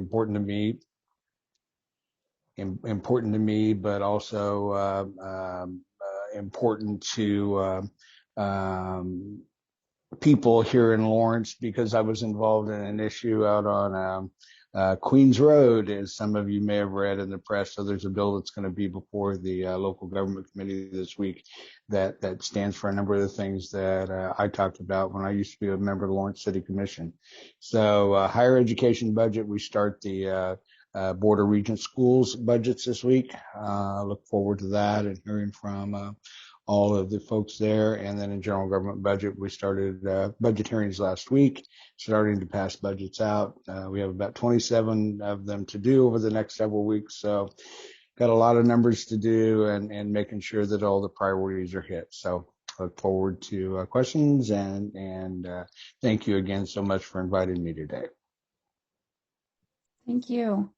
important to me, but also important to people here in Lawrence, because I was involved in an issue out on Queens Road, as some of you may have read in the press. So there's a bill that's going to be before the local government committee this week that stands for a number of the things that I talked about when I used to be a member of the Lawrence City Commission. So higher education budget, we start the Board of Regent Schools budgets this week. Look forward to that and hearing from all of the folks there. And then in general government budget, we started budget hearings last week, starting to pass budgets out. We have about 27 of them to do over the next several weeks. So got a lot of numbers to do and making sure that all the priorities are hit. So look forward to questions and thank you again so much for inviting me today. Thank you.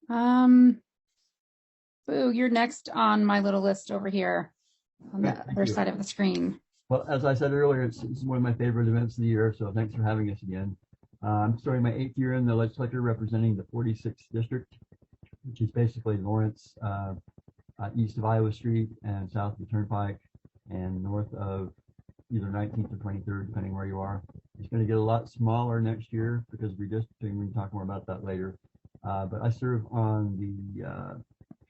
Boo, you're next on my little list over here on the other side of the screen. Well, as I said earlier, it's one of my favorite events of the year, so thanks for having us again. I'm starting my 8th year in the legislature representing the 46th district, which is basically Lawrence, east of Iowa Street and south of the Turnpike and north of either 19th or 23rd, depending where you are. It's going to get a lot smaller next year because redistricting. We can talk more about that later. But I serve on the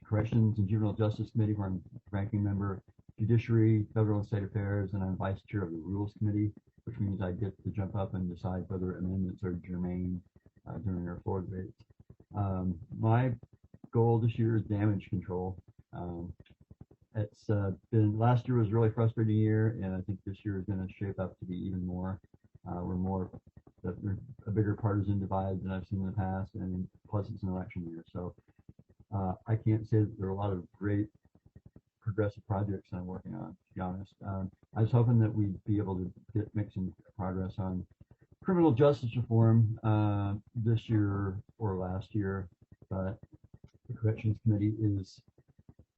Corrections and Juvenile Justice Committee, where I'm ranking member, Judiciary, Federal and State Affairs, and I'm vice chair of the Rules Committee, which means I get to jump up and decide whether amendments are germane during our floor debates. My goal this year is damage control. It's been, last year was a really frustrating year, and I think this year is going to shape up to be even more. We're a bigger partisan divide than I've seen in the past, and plus it's an election year. So I can't say that there are a lot of great progressive projects I'm working on, to be honest. I was hoping that we'd be able to make some progress on criminal justice reform this year or last year, but the Corrections Committee is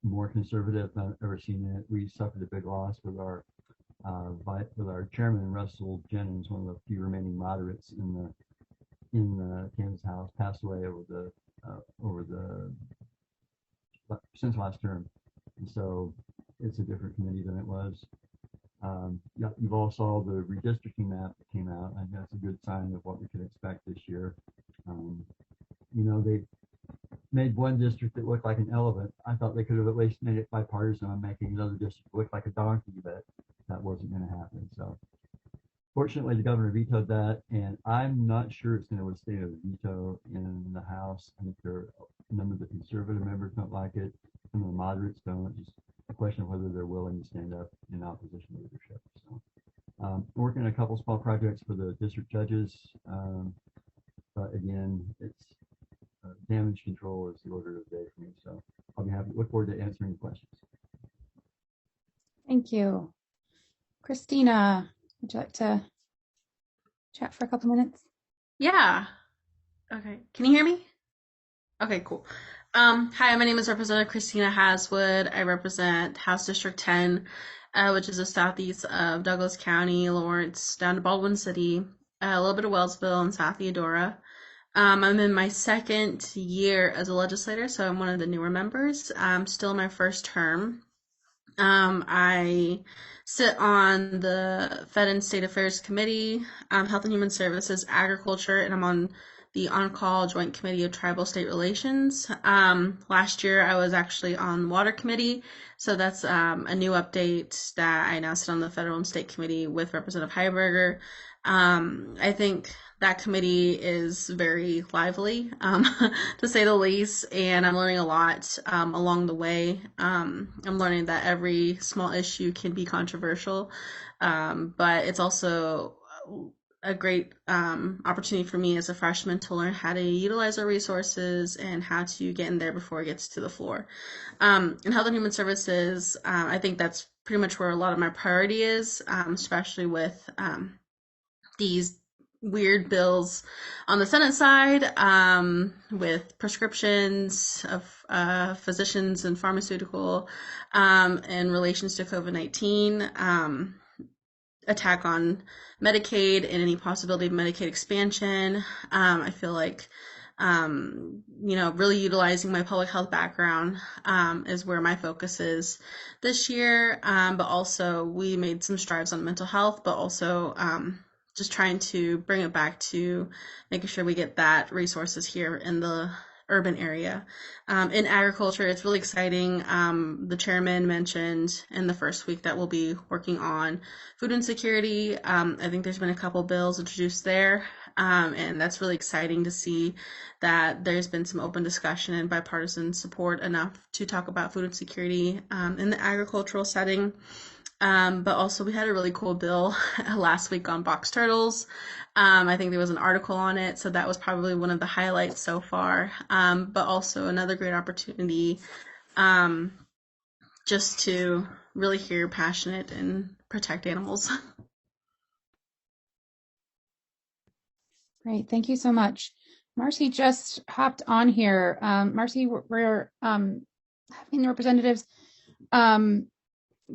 more conservative than I've ever seen it. We suffered a big loss with our chairman, Russell Jennings, one of the few remaining moderates in the Kansas House, passed away since last term. And so it's a different committee than it was. You've all saw the redistricting map that came out. I think that's a good sign of what we could expect this year. They made one district that looked like an elephant. I thought they could have at least made it bipartisan on making another district look like a donkey, but that wasn't going to happen. So fortunately, the governor vetoed that, and I'm not sure it's going to withstand a veto in the House. I think a number of the conservative members don't like it. Some of the moderates don't. It's just a question of whether they're willing to stand up in opposition leadership. So working on a couple small projects for the district judges. But again, it's damage control is the order of the day for me. So I'll be happy. Look forward to answering questions. Thank you. Christina, would you like to chat for a couple minutes? Yeah. Okay. Can you hear me? Okay, cool. Hi, my name is Representative Christina Haswood. I represent House District 10, which is the southeast of Douglas County, Lawrence, down to Baldwin City, a little bit of Wellsville and South Eudora. I'm in my 2nd year as a legislator, so I'm one of the newer members. I'm still in my first term. I sit on the Fed and State Affairs Committee, Health and Human Services, Agriculture, and I'm on the On-Call Joint Committee of Tribal State Relations. Last year I was actually on Water Committee, so that's a new update that I now sit on the Federal and State Committee with Representative Heiberger. I think that committee is very lively, to say the least, and I'm learning a lot along the way. I'm learning that every small issue can be controversial, but it's also a great opportunity for me as a freshman to learn how to utilize our resources and how to get in there before it gets to the floor. In Health and Human Services, I think that's pretty much where a lot of my priority is, especially with these weird bills on the Senate side, with prescriptions of physicians and pharmaceutical in relations to COVID-19, attack on Medicaid and any possibility of Medicaid expansion. I feel like really utilizing my public health background is where my focus is this year. But also we made some strides on mental health, but also just trying to bring it back to making sure we get that resources here in the urban area. In agriculture, it's really exciting. The chairman mentioned in the first week that we'll be working on food insecurity. I think there's been a couple bills introduced there, and that's really exciting to see that there's been some open discussion and bipartisan support enough to talk about food insecurity in the agricultural setting. But also we had a really cool bill last week on box turtles. I think there was an article on it, so that was probably one of the highlights so far. But also another great opportunity just to really hear passionate and protect animals. Great, thank you so much. Marcy just hopped on here. Marcy, we're having the representatives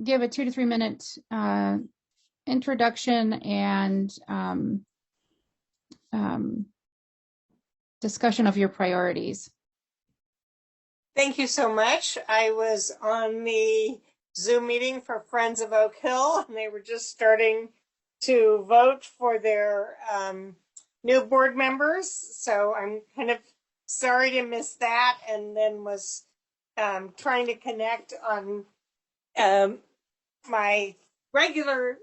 give a 2 to 3 minute introduction and discussion of your priorities. Thank you so much. I was on the Zoom meeting for Friends of Oak Hill, and they were just starting to vote for their new board members. So I'm kind of sorry to miss that, and then was trying to connect on my regular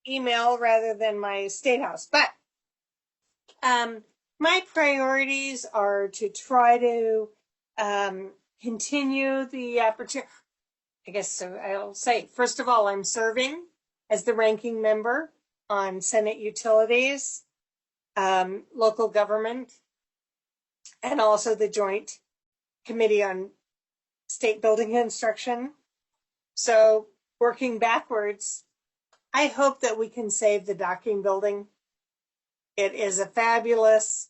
email rather than my State House. But my priorities are to try to continue the opportunity. I guess so. I'll say, first of all, I'm serving as the ranking member on Senate Utilities, local government, and also the Joint Committee on State Building Construction. So working backwards, I hope that we can save the docking building. It is a fabulous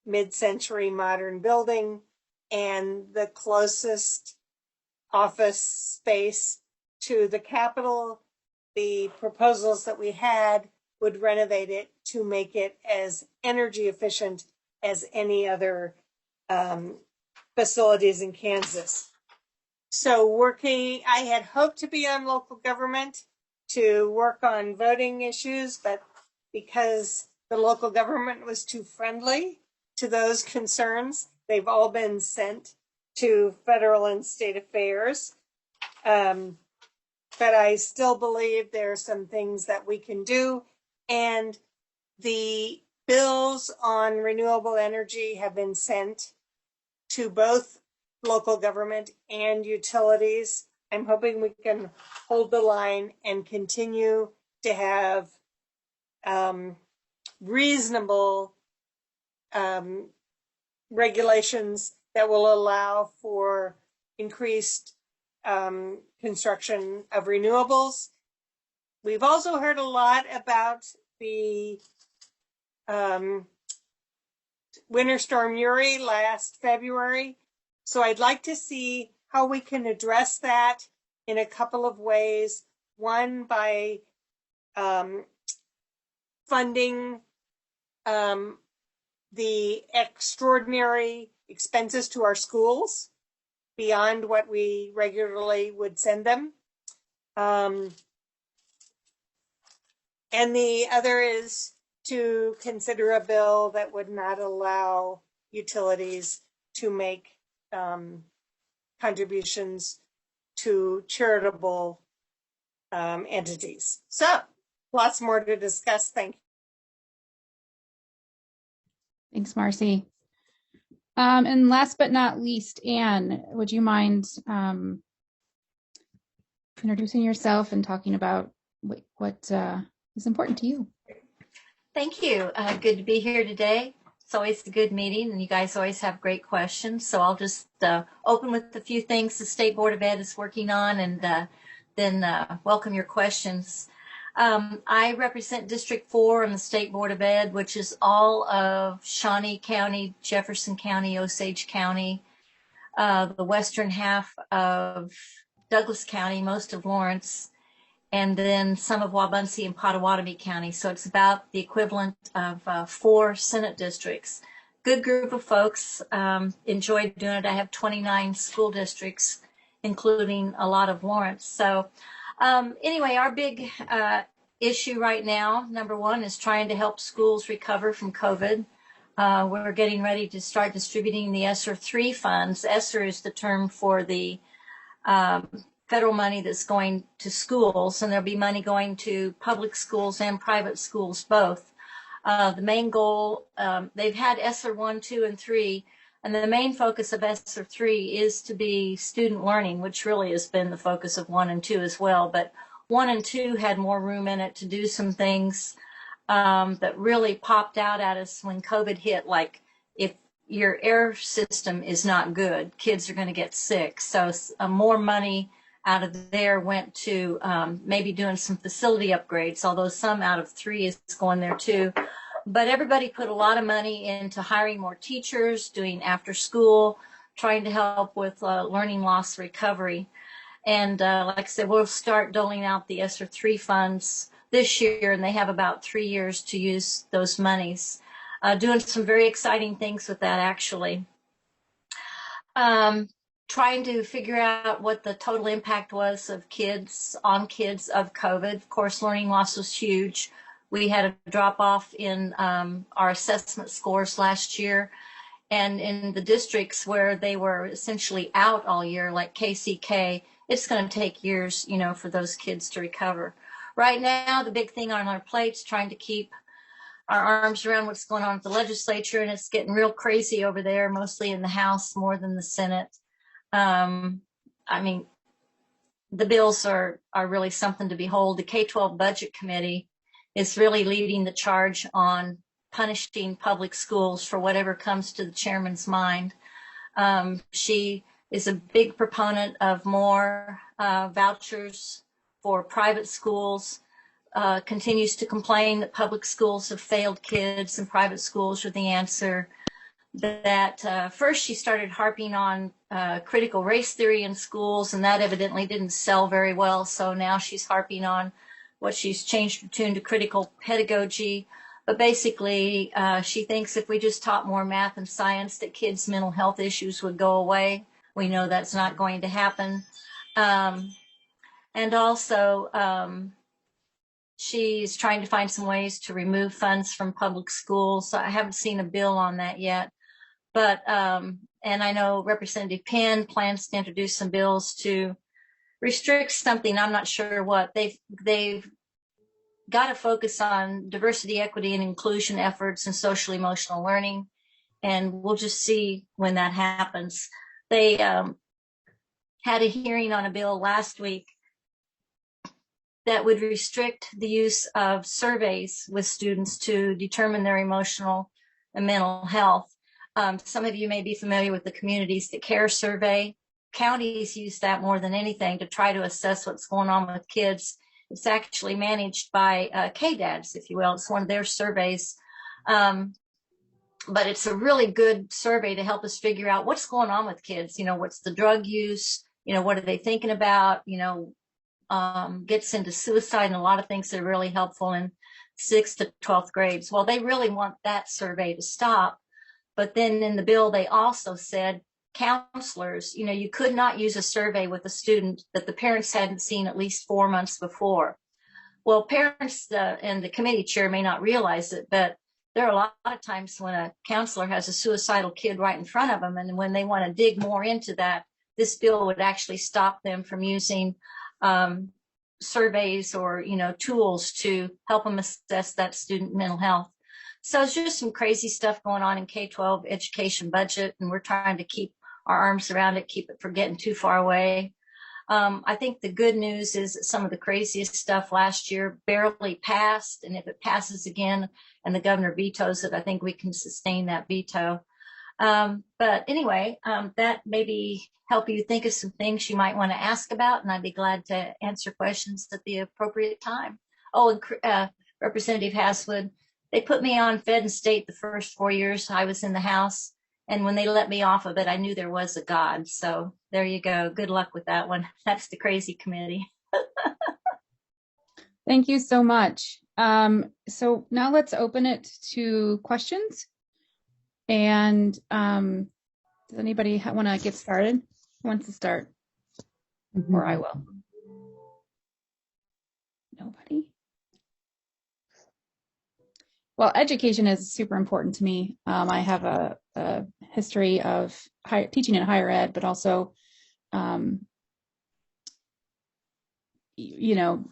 mid-century modern building and the closest office space to the Capitol. The proposals that we had would renovate it to make it as energy efficient as any other facilities in Kansas. So I had hoped to be on local government to work on voting issues, but because the local government was too friendly to those concerns, they've all been sent to federal and state affairs. But I still believe there are some things that we can do. And the bills on renewable energy have been sent to both local government and utilities. I'm hoping we can hold the line and continue to have reasonable regulations that will allow for increased construction of renewables. We've also heard a lot about the Winter Storm Uri last February. So I'd like to see how we can address that in a couple of ways. One, by funding the extraordinary expenses to our schools beyond what we regularly would send them. And the other is to consider a bill that would not allow utilities to make contributions to charitable entities. So lots more to discuss. Thank you. Thanks, Marcy. And last but not least, Anne, would you mind introducing yourself and talking about what is important to you? Thank you. Good to be here today. It's always a good meeting, and you guys always have great questions. So I'll just open with a few things the State Board of Ed is working on, and then welcome your questions. I represent District 4 on the State Board of Ed, which is all of Shawnee County, Jefferson County, Osage County, the western half of Douglas County, most of Lawrence, and then some of Wabaunsee and Pottawatomie County. So it's about the equivalent of 4 Senate districts. good group of folks. Enjoyed doing it. I have 29 school districts, including a lot of Lawrence. So anyway, our big issue right now, number one, is trying to help schools recover from COVID. We're getting ready to start distributing the ESSER 3 funds. ESSER is the term for the federal money that's going to schools, and there'll be money going to public schools and private schools both. The main goal, they've had ESSER 1, 2, and 3, and the main focus of ESSER 3 is to be student learning, which really has been the focus of 1 and 2 as well. But 1 and 2 had more room in it to do some things that really popped out at us when COVID hit, like if your air system is not good, kids are going to get sick. So more money out of there went to maybe doing some facility upgrades, although some out of 3 is going there too. But everybody put a lot of money into hiring more teachers, doing after school, trying to help with learning loss recovery. And like I said, we'll start doling out the ESSER 3 funds this year, and they have about 3 years to use those monies. Doing some very exciting things with that, actually. Trying to figure out what the total impact was of kids of COVID. Of course, learning loss was huge. We had a drop off in our assessment scores last year. And in the districts where they were essentially out all year, like KCK, it's going to take years, for those kids to recover. Right now, the big thing on our plates, trying to keep our arms around what's going on at the legislature, and it's getting real crazy over there, mostly in the House more than the Senate. I mean, the bills are really something to behold. The K-12 Budget Committee is really leading the charge on punishing public schools for whatever comes to the chairman's mind. She is a big proponent of more vouchers for private schools, continues to complain that public schools have failed kids and private schools are the answer. That first she started harping on critical race theory in schools, and that evidently didn't sell very well. So now she's harping on what she's changed her tune to critical pedagogy. But basically, she thinks if we just taught more math and science, that kids' mental health issues would go away. We know that's not going to happen. And also, she's trying to find some ways to remove funds from public schools. So I haven't seen a bill on that yet. But, and I know Representative Penn plans to introduce some bills to restrict something. I'm not sure what. They've got to focus on diversity, equity, and inclusion efforts and social emotional learning. And we'll just see when that happens. They had a hearing on a bill last week that would restrict the use of surveys with students to determine their emotional and mental health. Some of you may be familiar with the Communities That Care survey. Counties use that more than anything to try to assess what's going on with kids. It's actually managed by KDADS, if you will. It's one of their surveys. But it's a really good survey to help us figure out what's going on with kids. What's the drug use? What are they thinking about? Gets into suicide and a lot of things that are really helpful in 6th to 12th grades. Well, they really want that survey to stop. But then in the bill, they also said counselors, you could not use a survey with a student that the parents hadn't seen at least 4 months before. Well, parents and the committee chair may not realize it, but there are a lot of times when a counselor has a suicidal kid right in front of them, and when they want to dig more into that, this bill would actually stop them from using surveys or tools to help them assess that student mental health. So it's just some crazy stuff going on in K-12 education budget, and we're trying to keep our arms around it, keep it from getting too far away. I think the good news is that some of the craziest stuff last year barely passed, and if it passes again and the governor vetoes it, I think we can sustain that veto. But anyway, that maybe help you think of some things you might want to ask about, and I'd be glad to answer questions at the appropriate time. Oh, and Representative Haswood, they put me on Fed and State the first 4 years I was in the House, and when they let me off of it, I knew there was a God. So there you go. Good luck with that one. That's the crazy committee. Thank you so much. So now let's open it to questions. And does anybody want to get started? Who wants to start? Or I will. Nobody? Well, education is super important to me. I have a history of teaching in higher ed, but also, I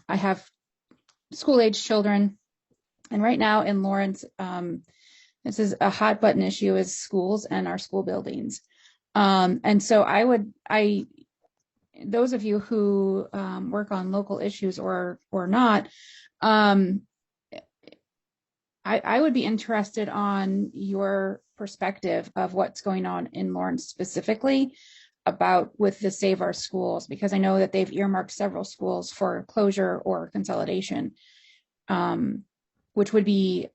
have school-age children. And right now in Lawrence, this is a hot button issue, is schools and our school buildings. And so those of you who work on local issues or not, I would be interested on your perspective of what's going on in Lawrence specifically with the Save Our Schools, because I know that they've earmarked several schools for closure or consolidation, which would be,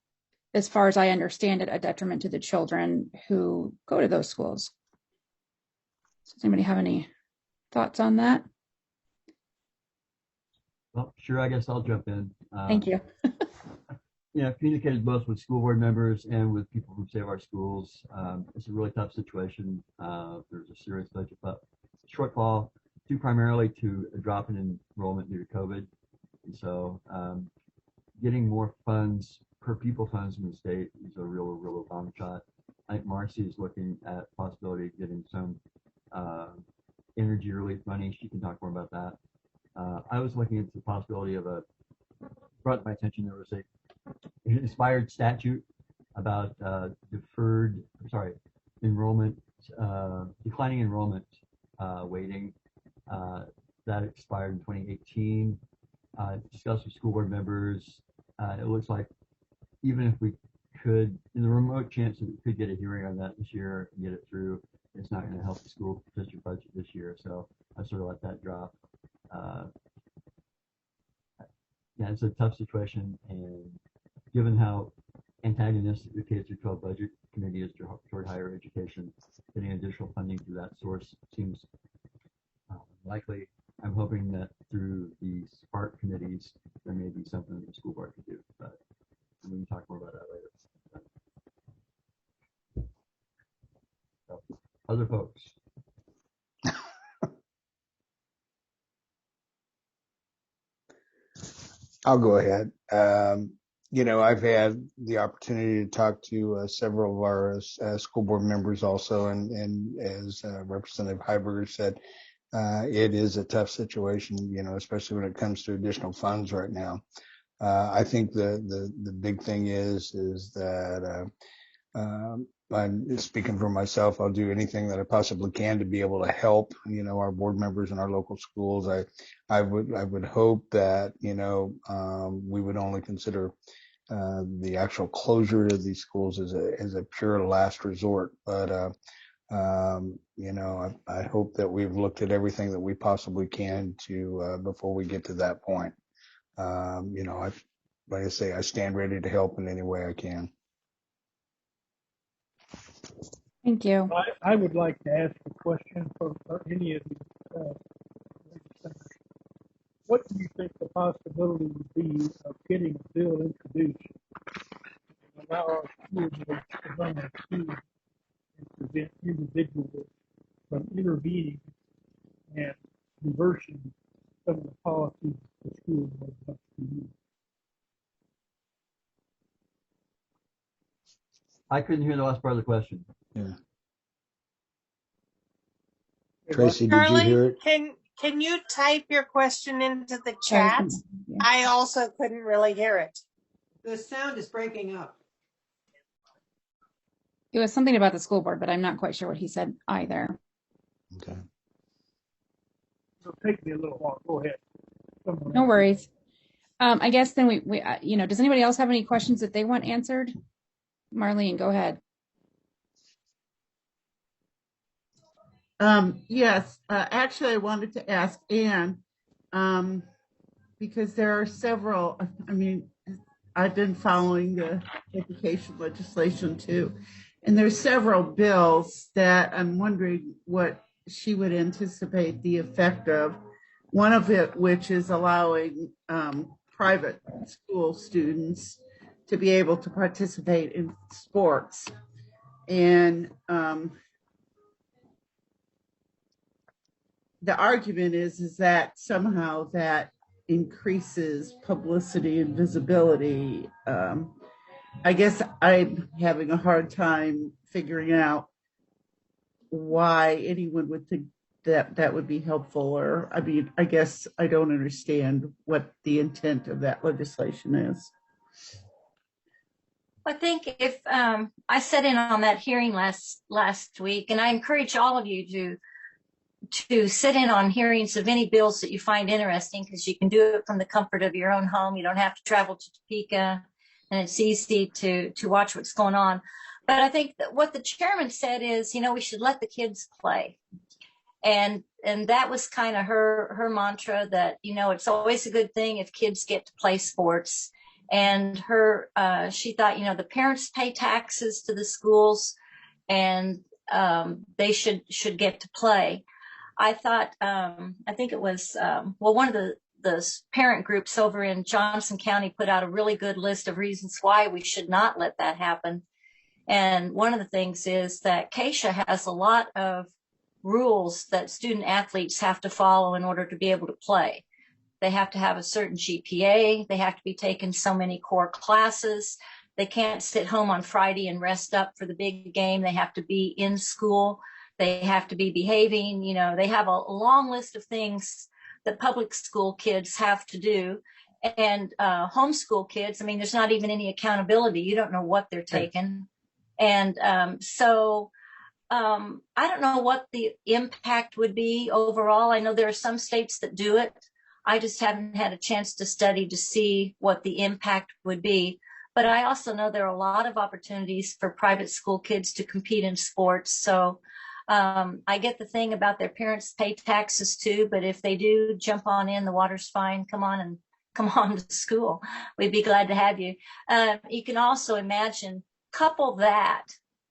as far as I understand it, a detriment to the children who go to those schools. Does anybody have any thoughts on that? Well, sure, I guess I'll jump in. Thank you. Yeah, communicated both with school board members and with people from Save Our Schools. It's a really tough situation. There's a serious budget shortfall due primarily to a drop in enrollment due to COVID. And so getting more funds, per pupil funds from the state is a real long shot. I think Marcy is looking at the possibility of getting some energy relief money. She can talk more about that. I was looking into the possibility of brought to my attention, there was an inspired statute about enrollment, declining enrollment waiting that expired in 2018. Discussed with school board members. It looks like even if we could, in the remote chance that we could get a hearing on that this year and get it through, it's not going to help the school district budget this year. So I sort of let that drop. Yeah, it's a tough situation, and given how antagonistic the K-12 budget committee is toward higher education, getting additional funding through that source seems likely. I'm hoping that through the SPARK committees, there may be something that the school board could do, but we can talk more about that later. So, other folks. I'll go ahead. I've had the opportunity to talk to several of our school board members also, and as Representative Heiberger said, it is a tough situation, especially when it comes to additional funds right now. I think the big thing is that I'm speaking for myself. I'll do anything that I possibly can to be able to help, our board members in our local schools. I would hope that, we would only consider the actual closure of these schools as a pure last resort. But, I hope that we've looked at everything that we possibly can before we get to that point. Like I say, I stand ready to help in any way I can. Thank you. I would like to ask a question for any of the legislators. What do you think the possibility would be of getting a bill introduced to allow our school boards to run our schools and prevent individuals from intervening and reversing some of the policies the school board wants to use? I couldn't hear the last part of the question. Yeah. Tracy, did you hear it? Can you type your question into the chat? I also couldn't really hear it. The sound is breaking up. It was something about the school board, but I'm not quite sure what he said either. Okay. It'll take me a little while. Go ahead. No worries. I guess then we does anybody else have any questions that they want answered? Marlene, go ahead. Yes, actually I wanted to ask Anne, because there are several, I've been following the education legislation too, and there's several bills that I'm wondering what she would anticipate the effect of. One of it, which is allowing private school students to be able to participate in sports. And the argument is that somehow that increases publicity and visibility. I guess I'm having a hard time figuring out why anyone would think that that would be helpful. Or, I mean, I guess I don't understand what the intent of that legislation is. I think if I sat in on that hearing last week, and I encourage all of you to sit in on hearings of any bills that you find interesting, because you can do it from the comfort of your own home. You don't have to travel to Topeka, and it's easy to watch what's going on. But I think that what the chairman said is, we should let the kids play. And that was kind of her mantra, that, it's always a good thing if kids get to play sports. And she thought, the parents pay taxes to the schools, and they should get to play. I thought, I think it was, one of the parent groups over in Johnson County put out a really good list of reasons why we should not let that happen. And one of the things is that Keisha has a lot of rules that student athletes have to follow in order to be able to play. They have to have a certain GPA. They have to be taking so many core classes. They can't sit home on Friday and rest up for the big game. They have to be in school. They have to be behaving. They have a long list of things that public school kids have to do. And homeschool kids, there's not even any accountability. You don't know what they're taking. And so I don't know what the impact would be overall. I know there are some states that do it. I just haven't had a chance to study to see what the impact would be. But I also know there are a lot of opportunities for private school kids to compete in sports. So I get the thing about their parents pay taxes too, but if they do, jump on in, the water's fine. Come on to school. We'd be glad to have you. You can also imagine, couple that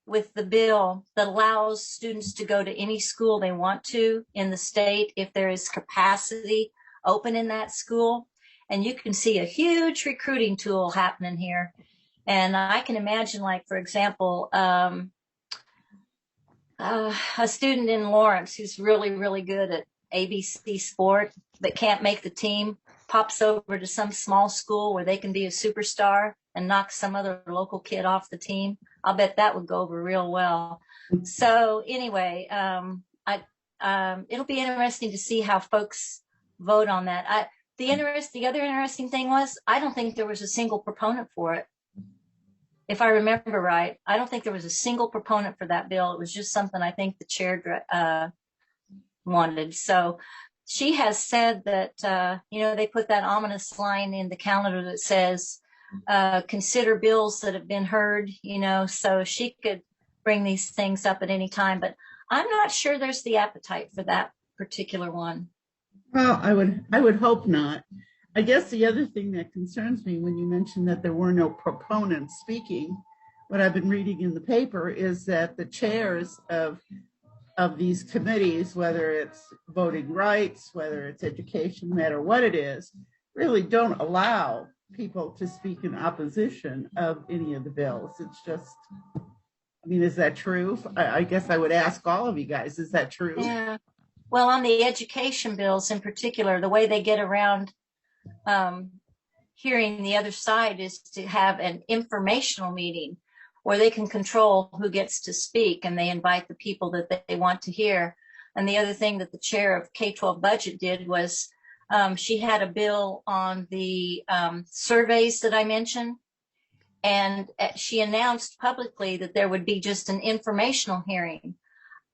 with the bill that allows students to go to any school they want to in the state if there is capacity open in that school. And you can see a huge recruiting tool happening here. And I can imagine, like, for example, a student in Lawrence who's really, really good at ABC sport but can't make the team pops over to some small school where they can be a superstar and knock some other local kid off the team. I'll bet that would go over real well. So anyway, it'll be interesting to see how folks vote on that. The other interesting thing was, I don't think there was a single proponent for it. If I remember right, I don't think there was a single proponent for that bill. It was just something I think the chair wanted. So she has said that, they put that ominous line in the calendar that says, consider bills that have been heard, so she could bring these things up at any time. But I'm not sure there's the appetite for that particular one. Well, I would hope not. I guess the other thing that concerns me when you mentioned that there were no proponents speaking, what I've been reading in the paper is that the chairs of these committees, whether it's voting rights, whether it's education, no matter what it is, really don't allow people to speak in opposition of any of the bills. It's just, is that true? I guess I would ask all of you guys, is that true? Yeah. Well, on the education bills in particular, the way they get around hearing the other side is to have an informational meeting where they can control who gets to speak, and they invite the people that they want to hear. And the other thing that the chair of K-12 budget did was she had a bill on the surveys that I mentioned, and she announced publicly that there would be just an informational hearing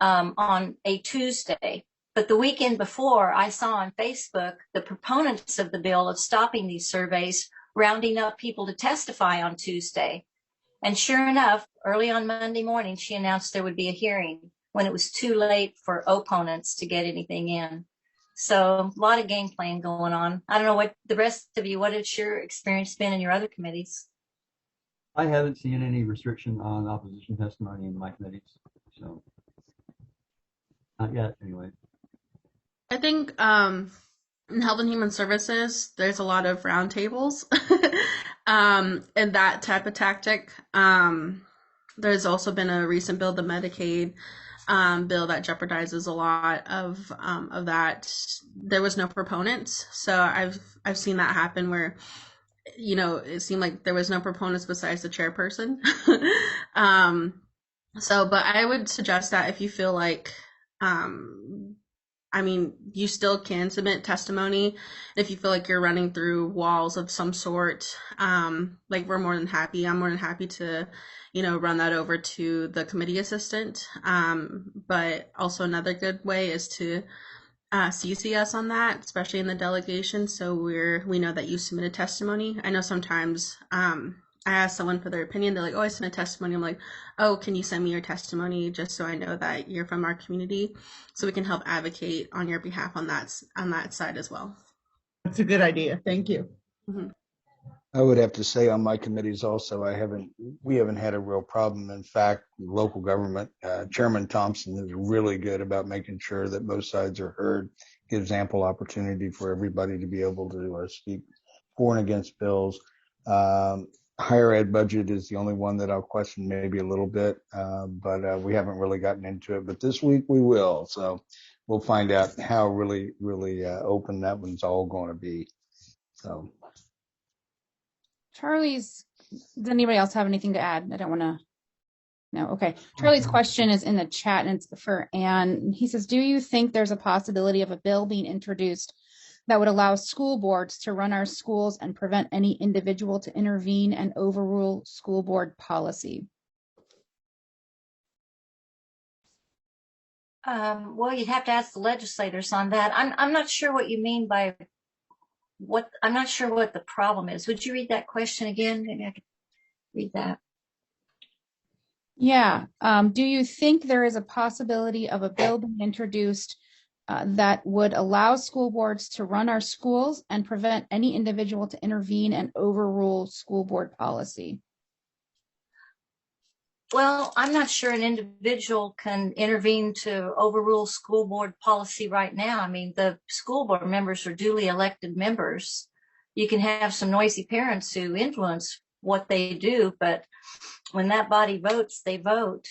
on a Tuesday. But the weekend before, I saw on Facebook the proponents of the bill of stopping these surveys rounding up people to testify on Tuesday. And sure enough, early on Monday morning, she announced there would be a hearing when it was too late for opponents to get anything in. So a lot of game playing going on. I don't know what the rest of you, what has your experience been in your other committees? I haven't seen any restriction on opposition testimony in my committees, so not yet anyway. I think in Health and Human Services, there's a lot of roundtables and that type of tactic. There's also been a recent bill, the Medicaid bill, that jeopardizes a lot of that. There was no proponents, so I've seen that happen where, it seemed like there was no proponents besides the chairperson. um, but I would suggest that if you feel like, you still can submit testimony if you feel like you're running through walls of some sort. Like I'm more than happy to, run that over to the committee assistant. But also another good way is to CC us on that, especially in the delegation, so we know that you submitted testimony. I know sometimes I ask someone for their opinion. They're like, "Oh, I submitted testimony." I'm like, "Oh, can you send me your testimony just so I know that you're from our community, so we can help advocate on your behalf on that side as well." That's a good idea. Thank you. Mm-hmm. I would have to say on my committees also, we haven't had a real problem. In fact, local government, Chairman Thompson is really good about making sure that both sides are heard, gives ample opportunity for everybody to be able to speak for and against bills. Higher ed budget is the only one that I'll question maybe a little bit, but we haven't really gotten into it. But this week we will, so we'll find out how really open that one's all going to be. So. Charlie's, does anybody else have anything to add? I don't want to. No. Okay. Charlie's question is in the chat and it's for Anne. He says, do you think there's a possibility of a bill being introduced that would allow school boards to run our schools and prevent any individual to intervene and overrule school board policy? Well, you'd have to ask the legislators on that. I'm not sure what you mean by I'm not sure what the problem is. Would you read that question again? Maybe I could read that. Yeah. Do you think there is a possibility of a bill being introduced that would allow school boards to run our schools and prevent any individual to intervene and overrule school board policy? Well, I'm not sure an individual can intervene to overrule school board policy right now. I mean, the school board members are duly elected members. You can have some noisy parents who influence what they do, but when that body votes, they vote.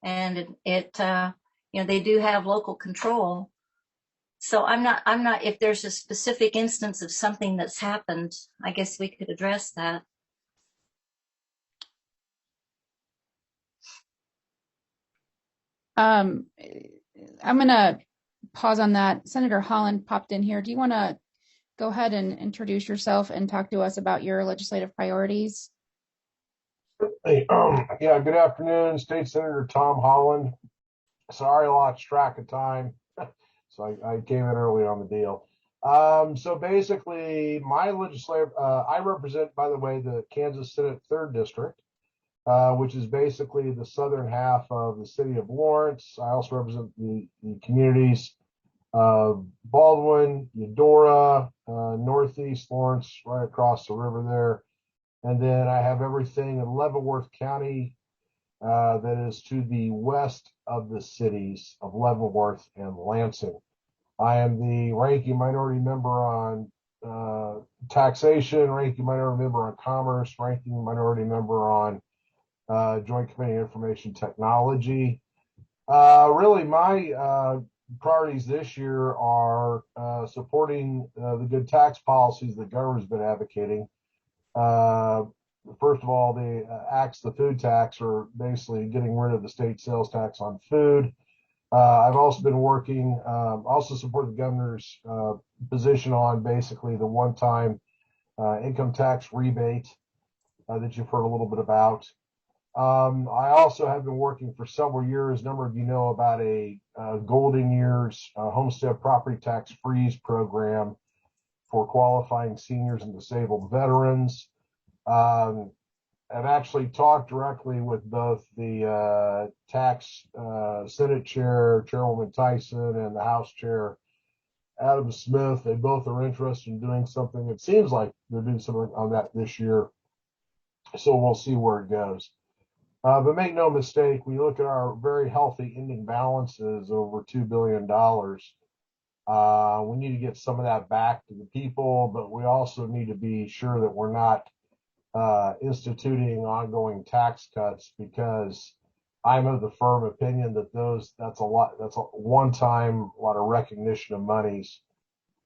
And they do have local control. So I'm not, if there's a specific instance of something that's happened, I guess we could address that. I'm going to pause on that. Senator Holland popped in here. Do you want to go ahead and introduce yourself and talk to us about your legislative priorities? Hey, yeah, good afternoon, State Senator Tom Holland. Sorry, I lost track of time. So I came in early on the deal. So basically, my legislative, I represent, by the way, the Kansas Senate 3rd District, which is basically the southern half of the city of Lawrence. I also represent the communities of Baldwin, Eudora, Northeast Lawrence, right across the river there. And then I have everything in Leavenworth County that is to the west of the cities of Leavenworth and Lansing. I am the ranking minority member on taxation, ranking minority member on commerce, ranking minority member on Joint Committee on Information Technology. Really, my priorities this year are supporting the good tax policies the government's been advocating. First of all, the the food tax, or basically getting rid of the state sales tax on food. I've also been working, also support the governor's position on basically the one-time income tax rebate that you've heard a little bit about. I also have been working for several years, a number of you know about a golden years homestead property tax freeze program for qualifying seniors and disabled veterans. I've actually talked directly with both the tax Senate chair, Chairwoman Tyson, and the House chair, Adam Smith. They both are interested in doing something. It seems like they're doing something on that this year. So we'll see where it goes. But make no mistake, we look at our very healthy ending balances over $2 billion. We need to get some of that back to the people, but we also need to be sure that we're not instituting ongoing tax cuts, because I'm of the firm opinion that that's a one-time, a lot of recognition of monies,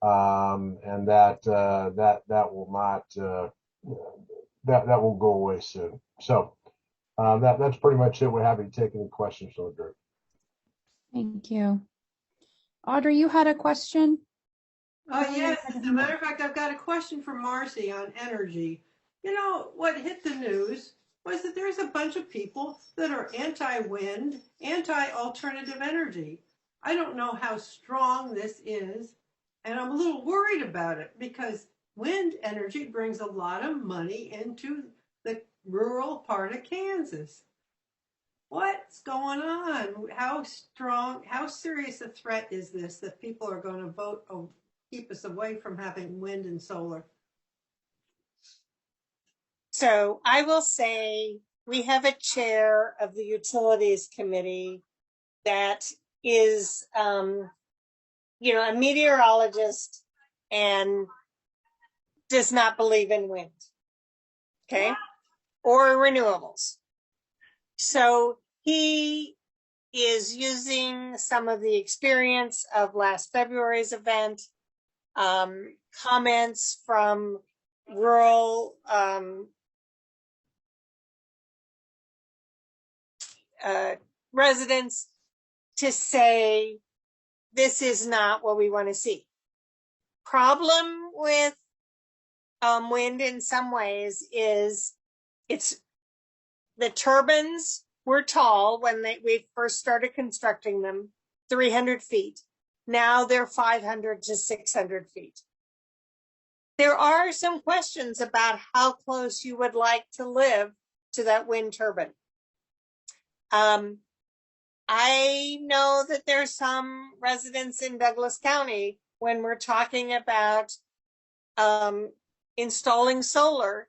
and that will not that will go away soon. So that's pretty much it. We're happy to take any questions from the group. Thank you. Audrey, you had a question? Yes, as a matter of fact, I've got a question for Marcy on energy. You know, what hit the news was that there's a bunch of people that are anti-wind, anti-alternative energy. I don't know how strong this is, and I'm a little worried about it because wind energy brings a lot of money into the rural part of Kansas. What's going on? How strong, how serious a threat is this that people are going to vote keep us away from having wind and solar? So I will say we have a chair of the Utilities Committee that is, a meteorologist and does not believe in wind, okay, or renewables. So he is using some of the experience of last February's event, comments from rural residents to say this is not what we want to see. Problem with wind in some ways is the turbines were tall when we first started constructing them, 300 feet. Now they're 500 to 600 feet. There are some questions about how close you would like to live to that wind turbine. I know that there's some residents in Douglas County, when we're talking about installing solar,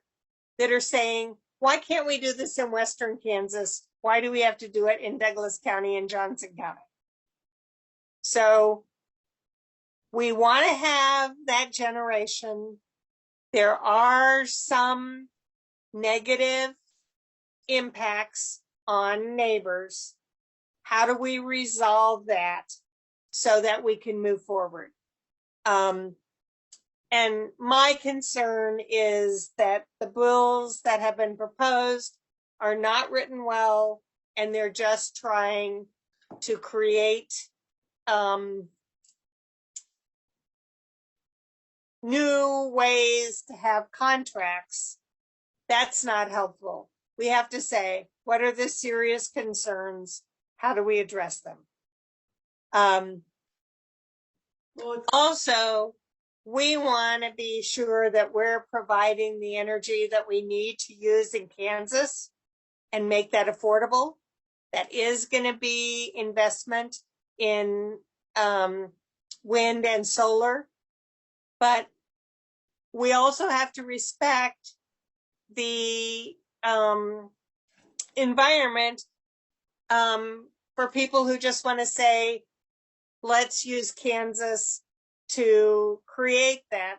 that are saying, why can't we do this in Western Kansas? Why do we have to do it in Douglas County and Johnson County? So we want to have that generation. There are some negative impacts on neighbors. How do we resolve that so that we can move forward? And my concern is that the bills that have been proposed are not written well, and they're just trying to create new ways to have contracts. That's not helpful. We have to say, what are the serious concerns? How do we address them? Also, we want to be sure that we're providing the energy that we need to use in Kansas and make that affordable. That is going to be investment in wind and solar. But we also have to respect the environment for people who just want to say, let's use Kansas to create that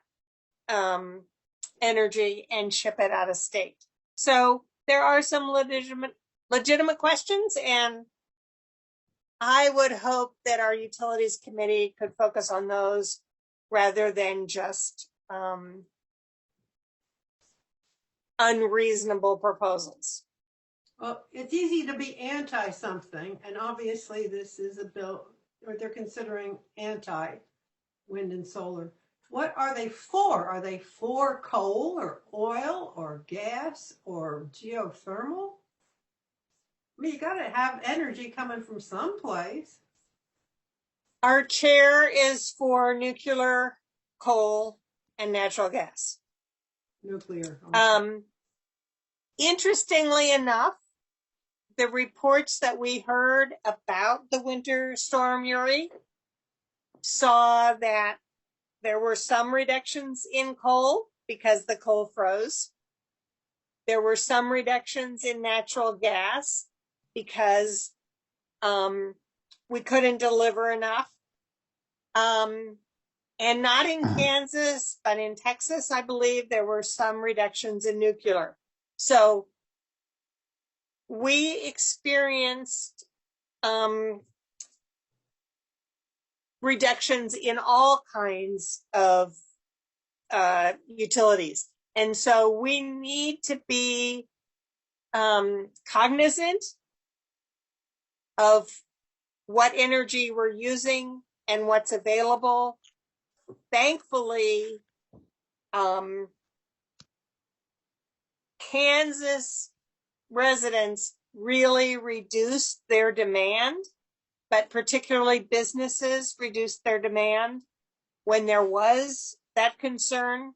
energy and ship it out of state. So there are some legitimate questions, and I would hope that our utilities committee could focus on those rather than just unreasonable proposals. Well, it's easy to be anti something, and obviously this is a bill, or they're considering anti wind and solar. What are they for? Are they for coal or oil or gas or geothermal? I mean, you got to have energy coming from someplace. Our chair is for nuclear, coal, and natural gas. Nuclear. Interestingly enough, the reports that we heard about the winter storm Uri saw that there were some reductions in coal because the coal froze. There were some reductions in natural gas because we couldn't deliver enough. And not in Kansas, but in Texas, I believe there were some reductions in nuclear. So we experienced reductions in all kinds of utilities. And so we need to be cognizant of what energy we're using and what's available. Thankfully, Kansas residents really reduced their demand, but particularly businesses reduced their demand when there was that concern.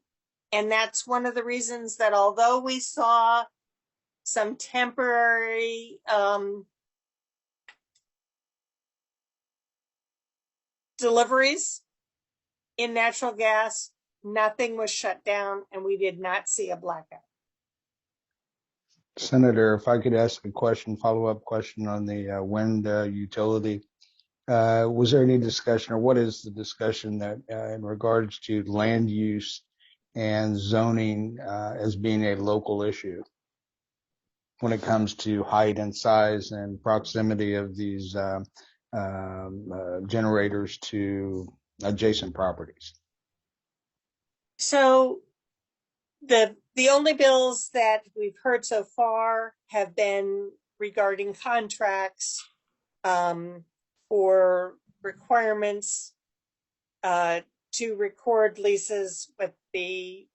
And that's one of the reasons that although we saw some temporary deliveries in natural gas, nothing was shut down and we did not see a blackout. Senator, if I could ask a question, follow-up question on the wind utility. Was there any discussion, or what is the discussion that in regards to land use and zoning as being a local issue when it comes to height and size and proximity of these generators to adjacent properties? So the only bills that we've heard so far have been regarding contracts for requirements to record leases with the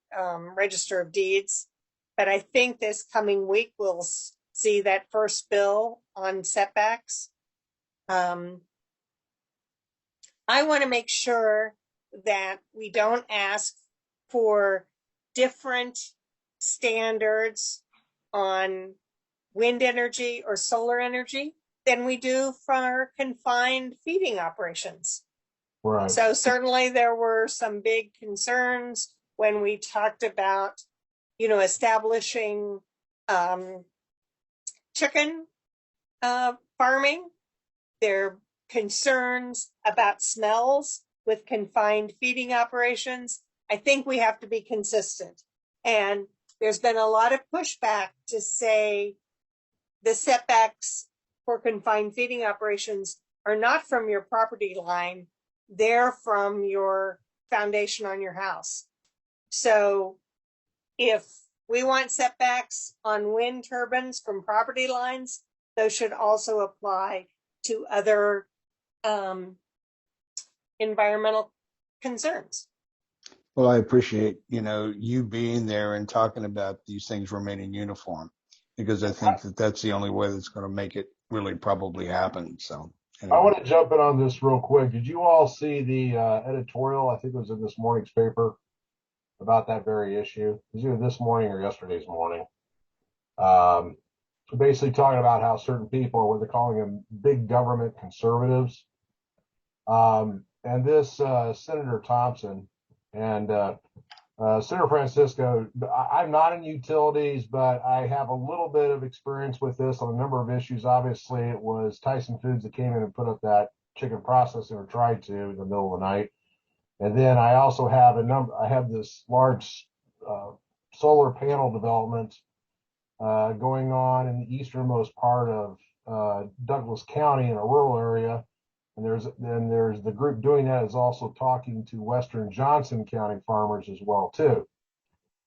Register of Deeds. But I think this coming week we'll see that first bill on setbacks. I want to make sure that we don't ask for different standards on wind energy or solar energy than we do for confined feeding operations. Right. So certainly there were some big concerns when we talked about, establishing chicken farming. There are concerns about smells with confined feeding operations. I think we have to be consistent. And there's been a lot of pushback to say the setbacks for confined feeding operations are not from your property line, they're from your foundation on your house. So if we want setbacks on wind turbines from property lines, those should also apply to other environmental concerns. Well, I appreciate, you being there and talking about these things remaining uniform, because I think that that's the only way that's going to make it really probably happen. So anyway. I want to jump in on this real quick. Did you all see the editorial? I think it was in this morning's paper about that very issue. It was either this morning or yesterday's morning. Basically talking about how certain people, what they're calling them, big government conservatives. And this Senator Thompson and Senator Francisco, I'm not in utilities, but I have a little bit of experience with this on a number of issues. Obviously, it was Tyson Foods that came in and put up that chicken processing, or tried to, in the middle of the night. And then I also have I have this large solar panel development going on in the easternmost part of Douglas County in a rural area. And there's the group doing that is also talking to Western Johnson County farmers as well too.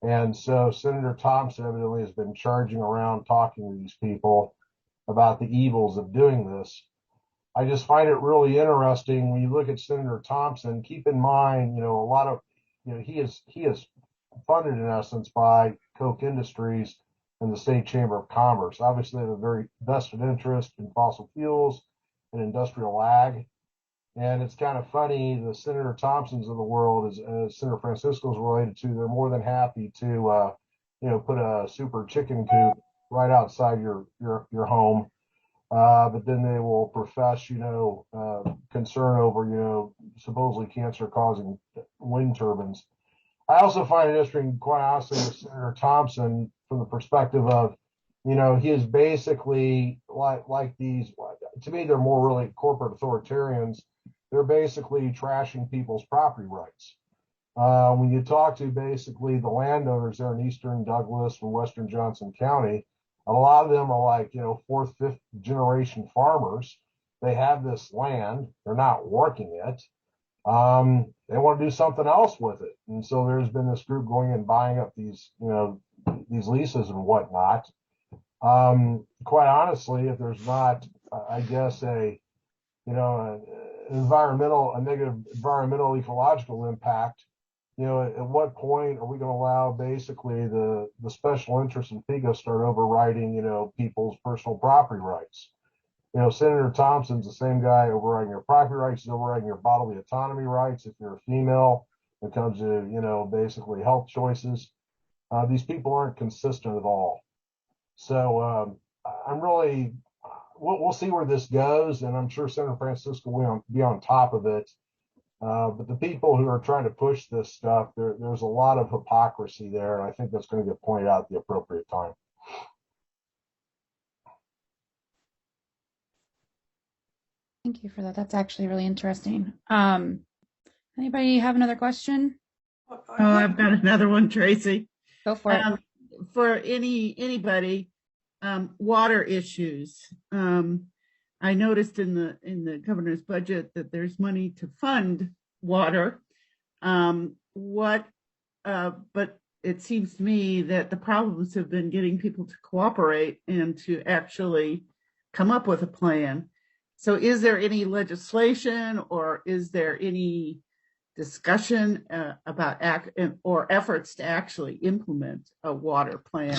And so Senator Thompson evidently has been charging around talking to these people about the evils of doing this. I just find it really interesting when you look at Senator Thompson. Keep in mind, a lot of, he is funded in essence by Koch Industries and the State Chamber of Commerce. Obviously, they have a very vested interest in fossil fuels and industrial ag. And it's kind of funny, the Senator Thompsons of the world, as Senator Francisco is related to, they're more than happy to, put a super chicken coop right outside your home. But then they will profess, concern over, supposedly cancer-causing wind turbines. I also find it interesting, quite honestly, with Senator Thompson from the perspective of, he is basically like these, to me, they're more really corporate authoritarians. They're basically trashing people's property rights. When you talk to basically the landowners there in Eastern Douglas and Western Johnson County, a lot of them are like, fourth, fifth generation farmers. They have this land, they're not working it. They want to do something else with it. And so there's been this group going and buying up these, these leases and whatnot. Quite honestly, if there's not, I guess, a negative environmental ecological impact, at what point are we going to allow basically the special interests in FIGA start overriding, people's personal property rights? Senator Thompson's the same guy overriding your property rights, he's overriding your bodily autonomy rights. If you're a female, when it comes to, basically health choices, these people aren't consistent at all. So I'm really, we'll see where this goes, and I'm sure Senator Francisco will be on top of it. But the people who are trying to push this stuff, there's a lot of hypocrisy there, and I think that's going to get pointed out at the appropriate time. Thank you for that. That's actually really interesting. Anybody have another question? Oh, I've got another one, Tracy. Go for it. For anybody, water issues. I noticed in the governor's budget that there's money to fund water. But it seems to me that the problems have been getting people to cooperate and to actually come up with a plan. So is there any legislation or is there any discussion about or efforts to actually implement a water plan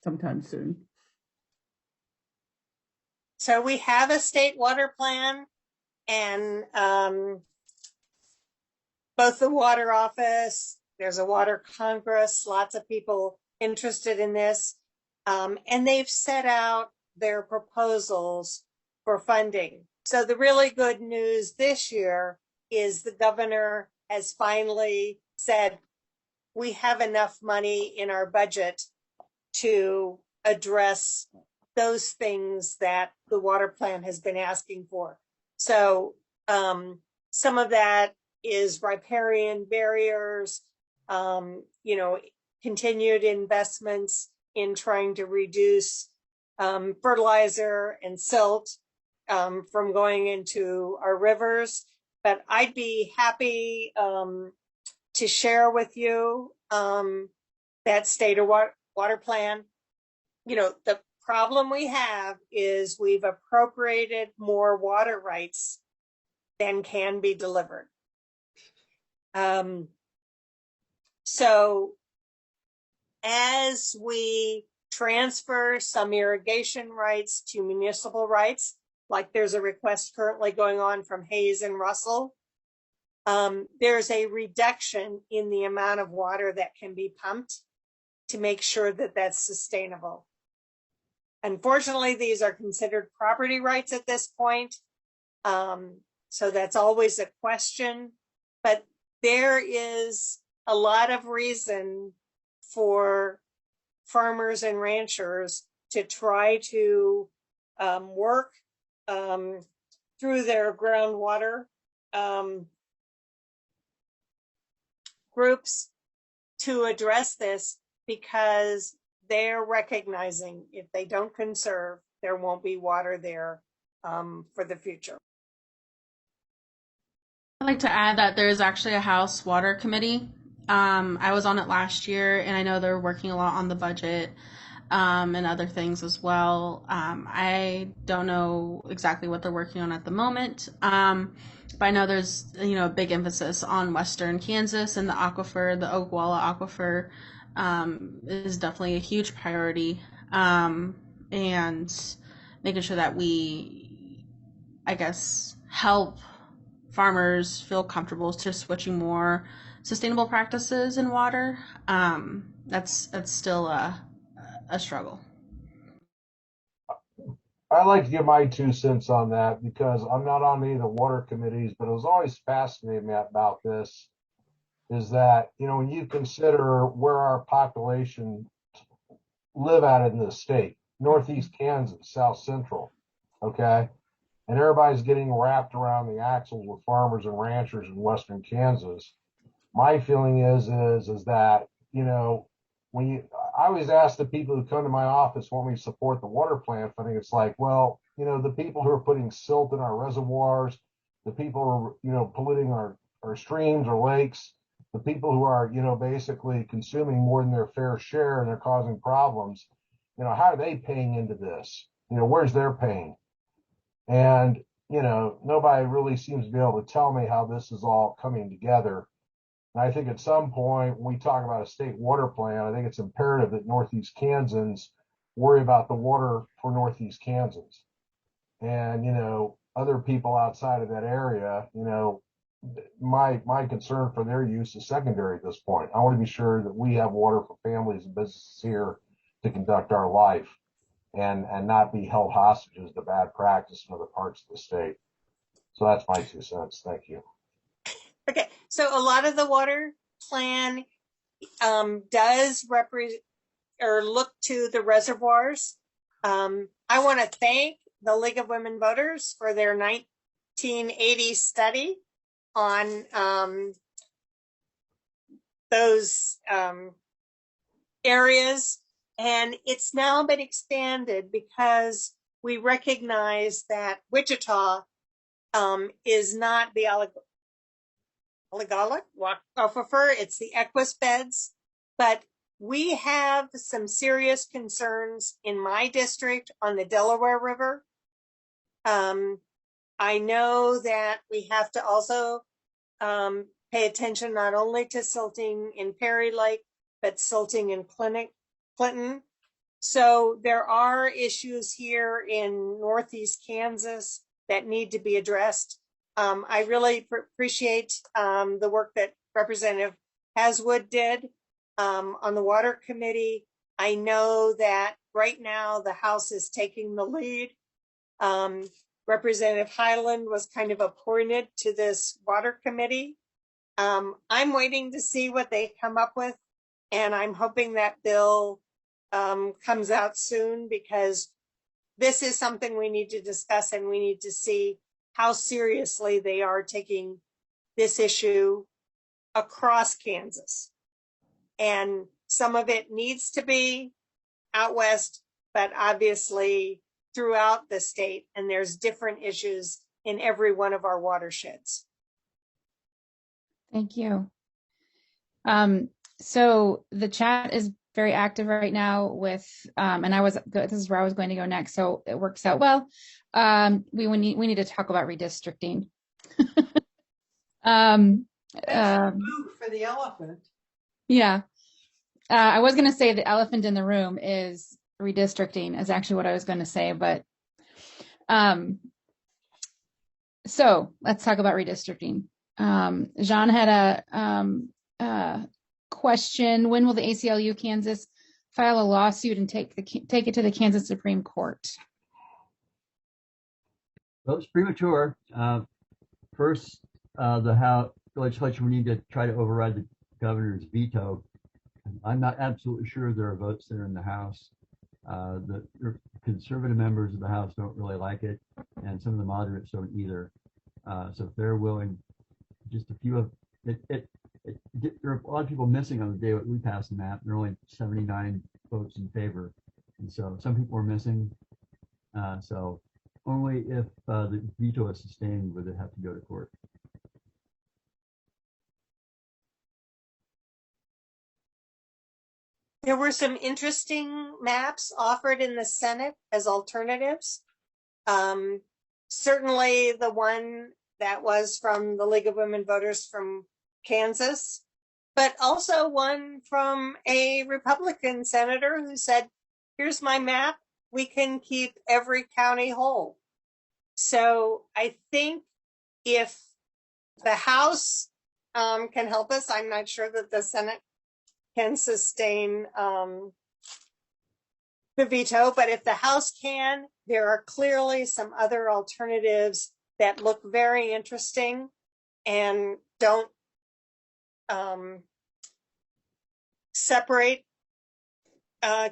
sometime soon? So we have a state water plan, and both the water office, there's a water congress, lots of people interested in this, and they've set out their proposals for funding. So the really good news this year is the governor has finally said, we have enough money in our budget to address those things that the water plan has been asking for. So some of that is riparian barriers, continued investments in trying to reduce fertilizer and silt from going into our rivers. But I'd be happy to share with you that state of water plan. The problem we have is we've appropriated more water rights than can be delivered. So as we transfer some irrigation rights to municipal rights, like there's a request currently going on from Hayes and Russell, there's a reduction in the amount of water that can be pumped to make sure that that's sustainable. Unfortunately, these are considered property rights at this point. So that's always a question, but there is a lot of reason for farmers and ranchers to try to work through their groundwater groups to address this, because they're recognizing if they don't conserve, there won't be water there for the future. I'd like to add that there is actually a House Water Committee. I was on it last year, and I know they're working a lot on the budget and other things as well. I don't know exactly what they're working on at the moment, but I know there's a big emphasis on Western Kansas, and the aquifer, the Ogwalla Aquifer, is definitely a huge priority, and making sure that we, I guess, help farmers feel comfortable to switching more sustainable practices in water. That's still a struggle. I'd like to give my 2 cents on that, because I'm not on any of the water committees, but it was always fascinating me about this is that, when you consider where our population live at in the state, Northeast Kansas, South Central, okay? and everybody's getting wrapped around the axles with farmers and ranchers in western Kansas. My feeling is that, you know, I always ask the people who come to my office when we support the water plant funding, it's like, well, you know, the people who are putting silt in our reservoirs, the people who are, you know, polluting our streams or lakes, the people who are, you know, basically consuming more than their fair share and they're causing problems, you know, how are they paying into this? You know, where's their pain? And, you know, nobody really seems to be able to tell me how this is all coming together. And I think at some point, when we talk about a state water plan, I think it's imperative that Northeast Kansans worry about the water for Northeast Kansans. And, you know, other people outside of that area, you know, my concern for their use is secondary at this point. I want to be sure that we have water for families and businesses here to conduct our life and not be held hostages to bad practice in other parts of the state. So that's my 2 cents. Thank you. Okay, so a lot of the water plan does represent or look to the reservoirs. I want to thank the League of Women Voters for their 1980 study on those areas. And it's now been expanded because we recognize that Wichita is not the oligolic aquifer, it's the Equus beds. But we have some serious concerns in my district on the Delaware River. I know that we have to also pay attention not only to silting in Perry Lake, but silting in Clinton. So there are issues here in Northeast Kansas that need to be addressed. I really appreciate the work that Representative Haswood did on the Water Committee. I know that right now the House is taking the lead. Representative Highland was kind of appointed to this Water Committee. I'm waiting to see what they come up with, and I'm hoping that bill comes out soon, because this is something we need to discuss, and we need to see how seriously they are taking this issue across Kansas. And some of it needs to be out west, but obviously throughout the state, and there's different issues in every one of our watersheds. Thank you. So the chat is very active right now with, and this is where I was going to go next. So it works out well. We need to talk about redistricting. Food for the elephant. Yeah. I was going to say the elephant in the room is redistricting is actually what I was going to say, but so let's talk about redistricting. Jean had a question. When will the ACLU Kansas file a lawsuit and take it to the Kansas Supreme Court? Well, it's premature. First, the legislature will need to try to override the governor's veto. I'm not absolutely sure there are votes there in the House. The conservative members of the House don't really like it, and some of the moderates don't either. So if they're willing, just a few of it, there are a lot of people missing on the day that we passed the map. There are only 79 votes in favor, and so some people are missing. So only if the veto is sustained would it have to go to court. There were some interesting maps offered in the Senate as alternatives. Certainly the one that was from the League of Women Voters from Kansas, but also one from a Republican senator who said, here's my map, we can keep every county whole. So I think if the House can help us, I'm not sure that the Senate can sustain the veto, but if the House can, there are clearly some other alternatives that look very interesting and don't separate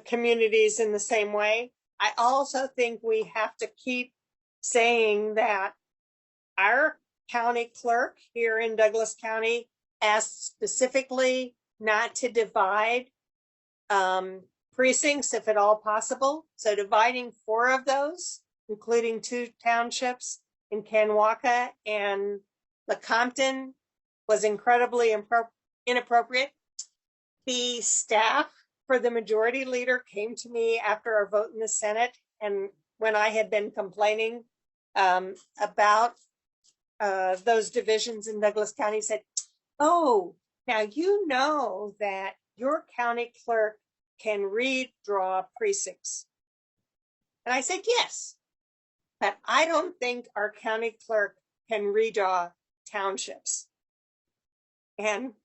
communities in the same way. I also think we have to keep saying that our county clerk here in Douglas County asked specifically not to divide precincts if at all possible. So dividing 4 of those, including 2 townships in Kanwaka and Lecompton, was incredibly inappropriate. The staff for the majority leader came to me after our vote in the Senate, and when I had been complaining about those divisions in Douglas County, said, "Oh, now you know that your county clerk can redraw precincts." And I said, "Yes, but I don't think our county clerk can redraw townships." And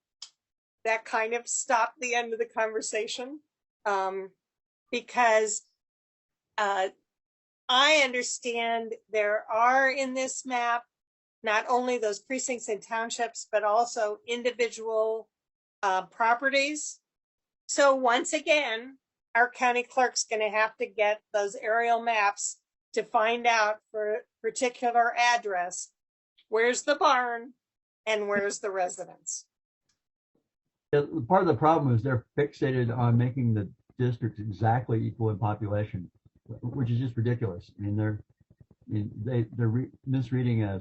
that kind of stopped the end of the conversation, because I understand there are in this map not only those precincts and townships, but also individual properties. So once again, our county clerk's going to have to get those aerial maps to find out for a particular address, where's the barn and where's the residence. Part of the problem is they're fixated on making the districts exactly equal in population, which is just ridiculous. I mean, they're misreading a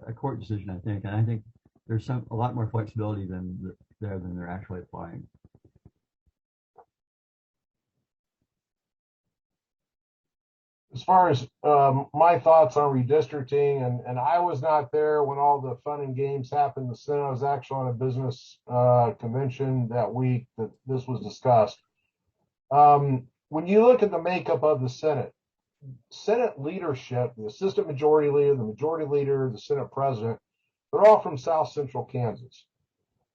a court decision, I think, and I think there's a lot more flexibility than they're actually applying. As far as my thoughts on redistricting, and I was not there when all the fun and games happened in the Senate. I was actually on a business convention that week that this was discussed. When you look at the makeup of the Senate leadership, the assistant majority leader, the majority leader, the Senate president, they're all from South Central Kansas.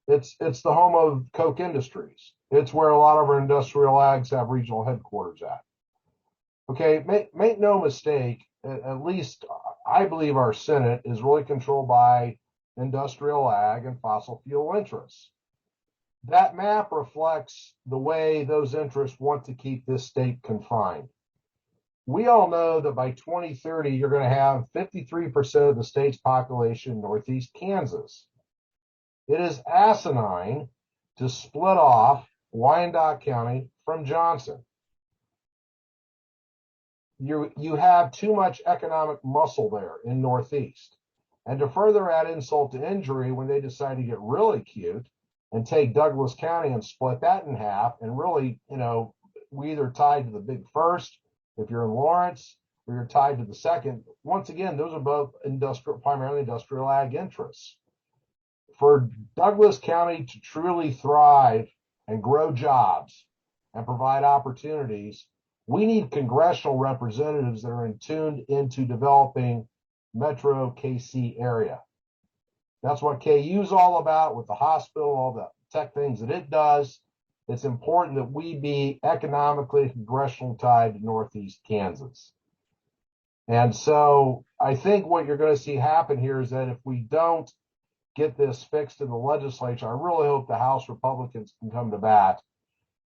It's the home of Koch Industries. It's where a lot of our industrial ags have regional headquarters at. Okay, make no mistake, at least I believe our Senate is really controlled by industrial ag and fossil fuel interests. That map reflects the way those interests want to keep this state confined. We all know that by 2030, you're going to have 53% of the state's population in Northeast Kansas. It is asinine to split off Wyandotte County from Johnson. You have too much economic muscle there in Northeast. And to further add insult to injury, when they decide to get really cute and take Douglas County and split that in half, and really, we either tied to the big first, if you're in Lawrence, or you're tied to the second. Once again, those are both primarily industrial ag interests. For Douglas County to truly thrive and grow jobs and provide opportunities, we need congressional representatives that are tuned into developing Metro KC area. That's what KU is all about, with the hospital, all the tech things that it does. It's important that we be economically congressionally tied to Northeast Kansas. And so I think what you're going to see happen here is that if we don't get this fixed in the legislature, I really hope the House Republicans can come to bat,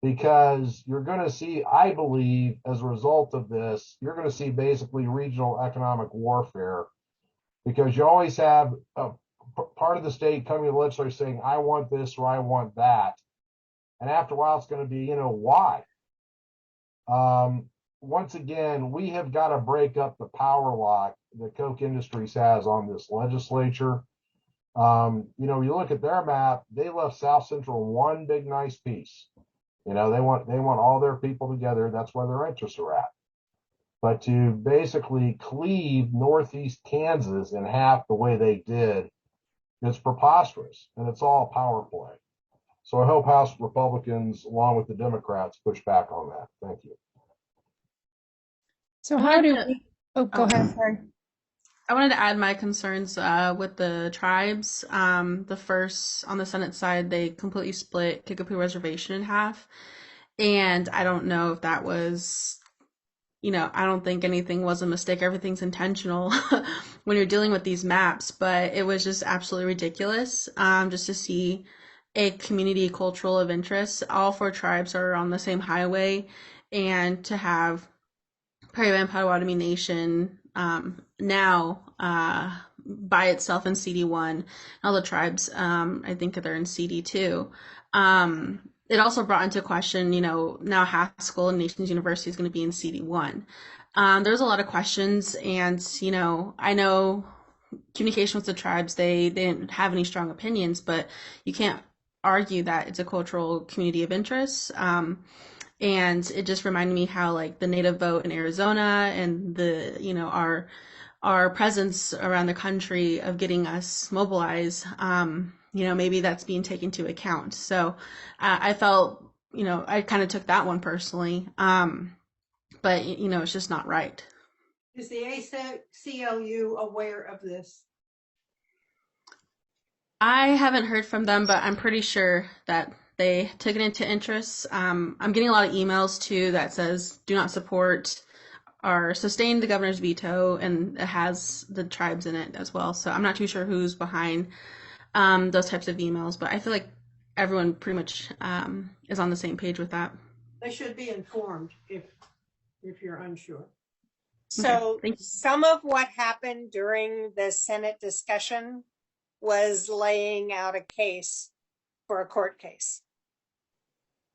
because you're going to see, I believe, as a result of this, you're going to see basically regional economic warfare, because you always have a part of the state coming to the legislature saying, I want this or I want that. And after a while, it's going to be, why? Once again, we have got to break up the power lock that Koch Industries has on this legislature. You look at their map, they left South Central one big nice piece. They want all their people together. That's where their interests are at. But to basically cleave Northeast Kansas in half the way they did, it's preposterous, and it's all power play. So I hope House Republicans, along with the Democrats, push back on that. Thank you. So how do we, go ahead, sorry. I wanted to add my concerns with the tribes. The first, on the Senate side, they completely split Kickapoo Reservation in half. And I don't know if that was, I don't think anything was a mistake. Everything's intentional when you're dealing with these maps. But it was just absolutely ridiculous just to see a community cultural of interest. All 4 tribes are on the same highway. And to have Prairie Band Potawatomi Nation now by itself in CD1. All the tribes, I think they're in CD2. It also brought into question, now Haskell and Nations University is going to be in CD1. There's a lot of questions, and I know communication with the tribes, they didn't have any strong opinions, but you can't argue that it's a cultural community of interest. And it just reminded me how like the native vote in Arizona and the our presence around the country of getting us mobilized, maybe that's being taken into account. So I felt, I kind of took that one personally, but it's just not right. Is the ACLU aware of this? I haven't heard from them, but I'm pretty sure that they took it into interest. I'm getting a lot of emails too that says do not support or sustain the governor's veto, and it has the tribes in it as well. So I'm not too sure who's behind those types of emails, but I feel like everyone pretty much is on the same page with that. They should be informed if you're unsure. So Okay, some of what happened during the Senate discussion was laying out a case for a court case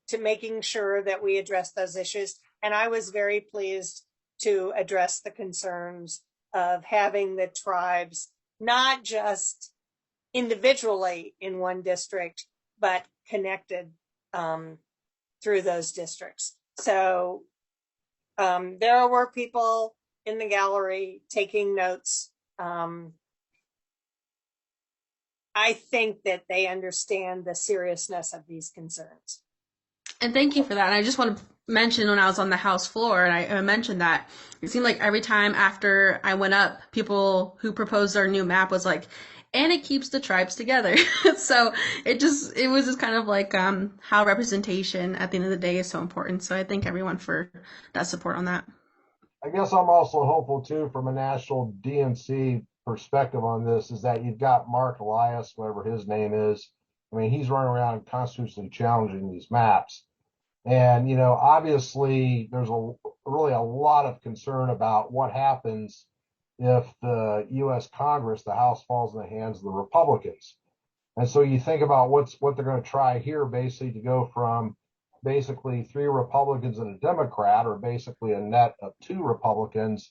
to making sure that we address those issues. And I was very pleased to address the concerns of having the tribes not just individually in one district, but connected through those districts. So there were people in the gallery taking notes. I think that they understand the seriousness of these concerns. And thank you for that. And I just want to mention when I was on the House floor, and I mentioned that it seemed like every time after I went up, people who proposed our new map was like, and it keeps the tribes together. So it was just kind of like how representation at the end of the day is so important. So I thank everyone for that support on that. I guess I'm also hopeful too, from a national DNC perspective on this, is that you've got Mark Elias, whatever his name is. I mean, he's running around constitutionally challenging these maps. And, obviously there's really a lot of concern about what happens if the U.S. Congress, the House, falls in the hands of the Republicans. And so you think about what they're going to try here, basically to go from basically 3 Republicans and a Democrat, or basically a net of 2 Republicans,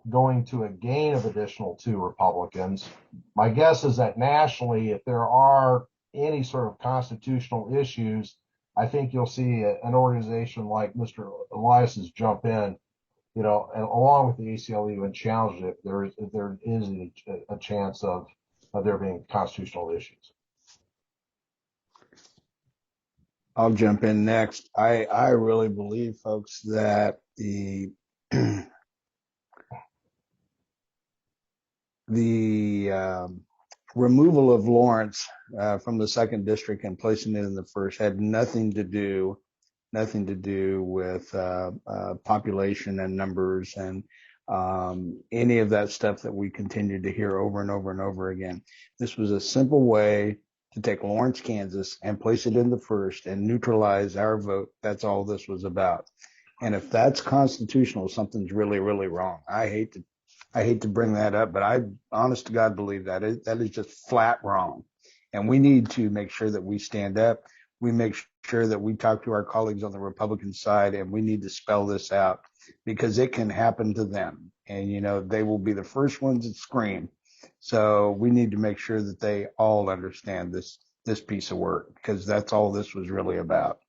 going to a gain of additional 2 Republicans. My guess is that nationally, if there are any sort of constitutional issues, I think you'll see an organization like Mr. Elias's jump in, and along with the ACLU, and challenge it if there is a chance of there being constitutional issues. I'll jump in next. I really believe, folks, that the removal of Lawrence from the 2nd district and placing it in the 1st had nothing to do with population and numbers and any of that stuff that we continued to hear over and over and over again. This was a simple way to take Lawrence, Kansas, and place it in the 1st and neutralize our vote. That's all this was about. And if that's constitutional, something's really, really wrong. I hate to bring that up, but I honest to God believe that is just flat wrong. And we need to make sure that we stand up. We make sure that we talk to our colleagues on the Republican side, and we need to spell this out, because it can happen to them. And, they will be the first ones that scream. So we need to make sure that they all understand this piece of work, because that's all this was really about.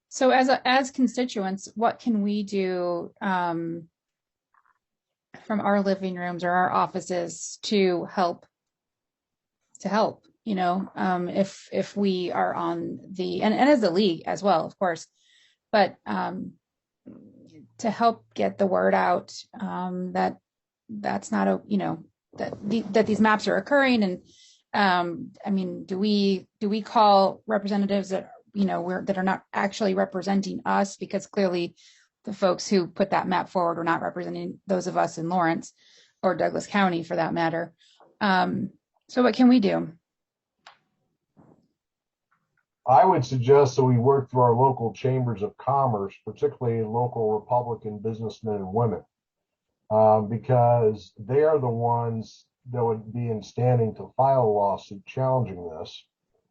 So as constituents, what can we do from our living rooms or our offices to help? If we are on and as a league as well, of course, but to help get the word out that that's not that these maps are occurring. And do we call representatives that that are not actually representing us, because clearly the folks who put that map forward were not representing those of us in Lawrence or Douglas County for that matter. So what can we do? I would suggest that we work through our local chambers of commerce, particularly local Republican businessmen and women, because they are the ones that would be in standing to file a lawsuit challenging this,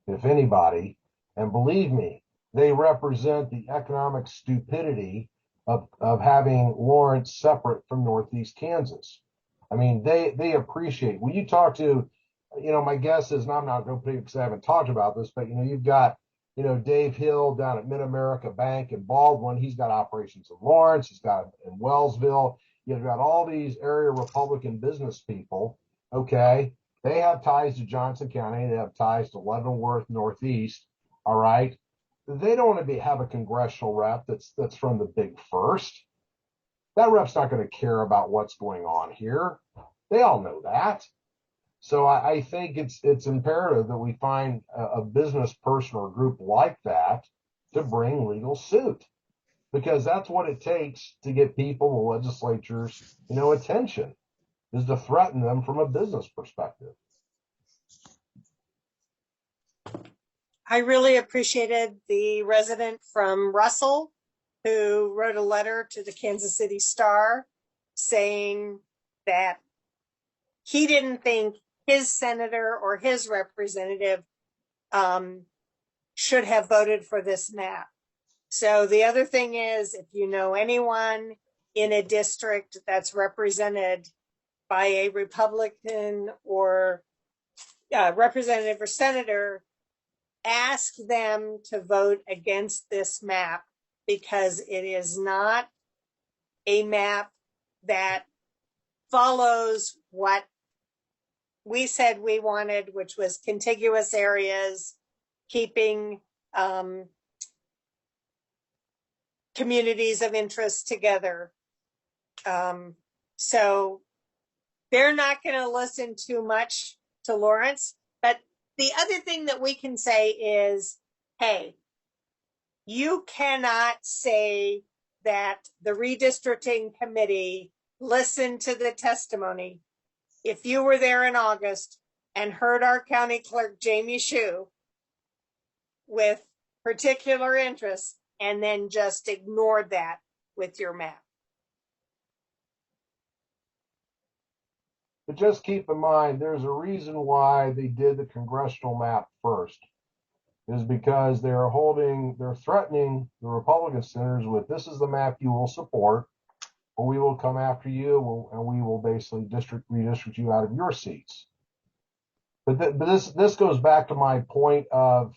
if anybody. And believe me, they represent the economic stupidity of having Lawrence separate from Northeast Kansas. I mean, they appreciate when you talk to, my guess is, and I'm not going to put it because I haven't talked about this, but you've got, Dave Hill down at Mid-America Bank in Baldwin. He's got operations in Lawrence. He's got in Wellsville. You've got all these area Republican business people. Okay. They have ties to Johnson County. They have ties to Leavenworth, Northeast. All right. They don't want to have a congressional rep that's from the big first. That rep's not going to care about what's going on here. They all know that. So I think it's imperative that we find a business person or group like that to bring legal suit, because that's what it takes to get people, the legislatures, attention, is to threaten them from a business perspective. I really appreciated the resident from Russell who wrote a letter to the Kansas City Star saying that he didn't think his senator or his representative should have voted for this map. So the other thing is, if you know anyone in a district that's represented by a Republican or representative or senator, ask them to vote against this map, because it is not a map that follows what we said we wanted, which was contiguous areas, keeping communities of interest together. So they're not going to listen too much to Lawrence. But the other thing that we can say is, hey, you cannot say that the redistricting committee listened to the testimony. If you were there in August and heard our county clerk, Jamie Shue, with particular interests, and then just ignored that with your map. But just keep in mind, there's a reason why they did the congressional map first, is because they're threatening the Republican senators with, this is the map you will support, or we will come after you, and we will basically redistrict you out of your seats. But this goes back to my point of,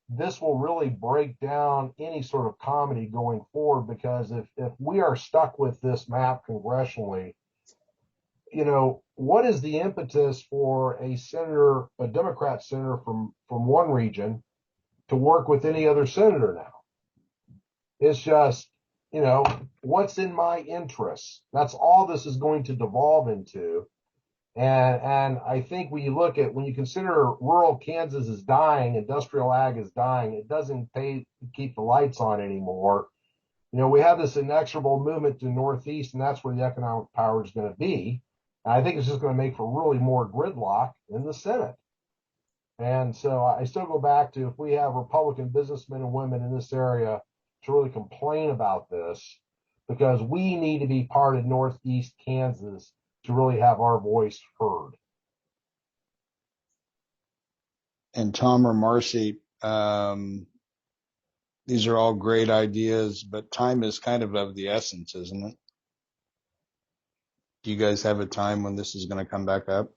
this will really break down any sort of comedy going forward, because if we are stuck with this map congressionally, what is the impetus for a senator, a Democrat senator from one region, to work with any other senator now? It's just, what's in my interests? That's all this is going to devolve into. And I think when you consider rural Kansas is dying, industrial ag is dying, it doesn't pay to keep the lights on anymore. We have this inexorable movement to Northeast, and that's where the economic power is going to be. And I think it's just going to make for really more gridlock in the Senate. And so I still go back to, if we have Republican businessmen and women in this area to really complain about this, because we need to be part of Northeast Kansas to really have our voice heard. And Tom or Marcy, these are all great ideas, but time is kind of the essence, isn't it? Do you guys have a time when this is going to come back up?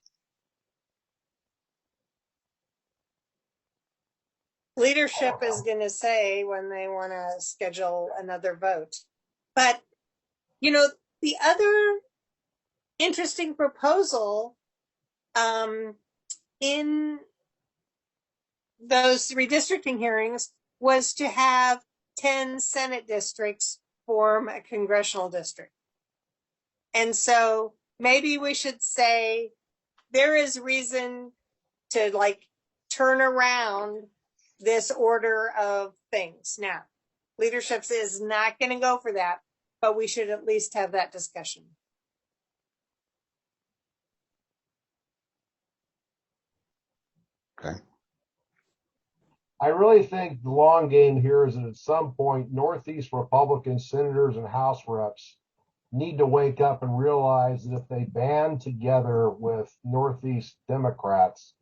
Leadership is going to say when they want to schedule another vote. But, the other interesting proposal in those redistricting hearings was to have 10 Senate districts form a congressional district. And so maybe we should say there is reason to turn around this order of things. Now, leadership is not going to go for that, but we should at least have that discussion. Okay. I really think the long game here is that at some point, Northeast Republican senators and House reps need to wake up and realize that if they band together with Northeast Democrats,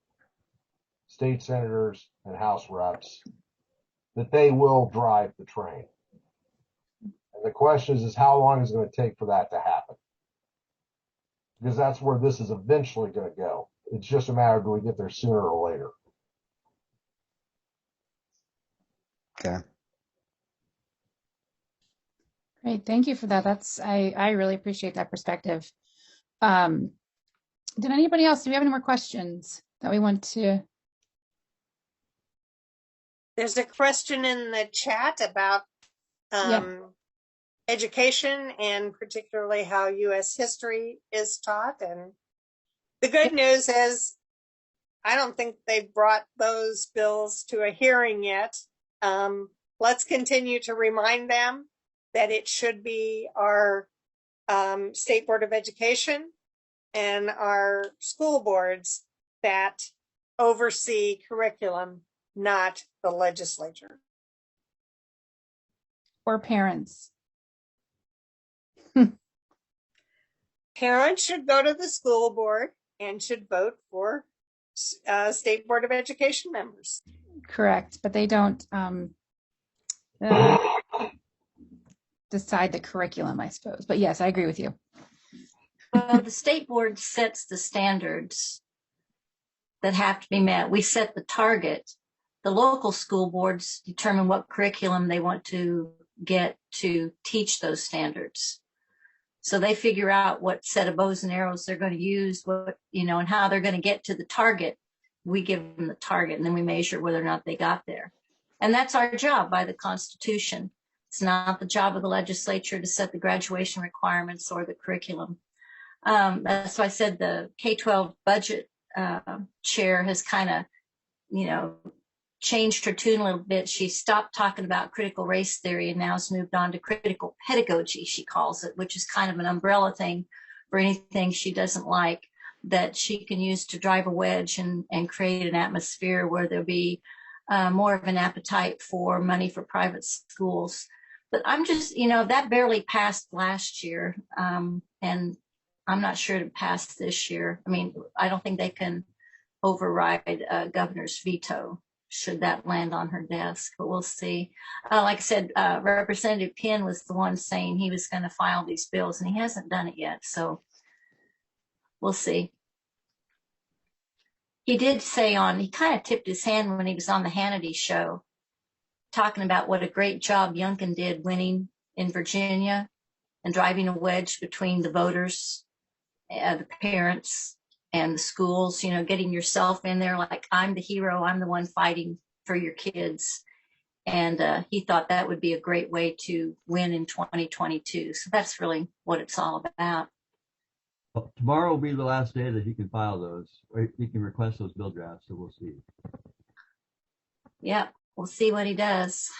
state senators and House reps, that they will drive the train. And the question is how long is it going to take for that to happen? Because that's where this is eventually going to go. It's just a matter of do we get there sooner or later. Okay. Great. Thank you for that. I really appreciate that perspective. Did anybody else, do we have any more questions that we want to? There's a question in the chat about education and particularly how U.S. history is taught. And the good news is I don't think they've brought those bills to a hearing yet. Let's continue to remind them that it should be our State Board of Education and our school boards that oversee curriculum, not the legislature. Or parents. Parents should go to the school board and should vote for State Board of Education members. Correct, but they don't decide the curriculum, I suppose. But yes, I agree with you. Well, the state board sets the standards that have to be met. We set the target. The local school boards determine what curriculum they want to get to teach those standards. So they figure out what set of bows and arrows they're going to use, what, and how they're going to get to the target. We give them the target and then we measure whether or not they got there. And that's our job by the Constitution. It's not the job of the legislature to set the graduation requirements or the curriculum. That's why I said the K-12 budget chair has kind of, changed her tune a little bit. She stopped talking about critical race theory and now has moved on to critical pedagogy, she calls it, which is kind of an umbrella thing for anything she doesn't like that she can use to drive a wedge and create an atmosphere where there'll be more of an appetite for money for private schools. But I'm just, that barely passed last year. And I'm not sure to pass this year. I mean, I don't think they can override governor's veto should that land on her desk, but we'll see. Like I said, Representative Penn was the one saying he was going to file these bills and he hasn't done it yet. So we'll see. He did say he kind of tipped his hand when he was on the Hannity show, talking about what a great job Youngkin did winning in Virginia and driving a wedge between the voters, the parents, and the schools, getting yourself in there like I'm the hero, I'm the one fighting for your kids. And he thought that would be a great way to win in 2022. So that's really what it's all about. Well, tomorrow will be the last day that he can file those, or he can request those bill drafts, so we'll see. Yep, we'll see what he does.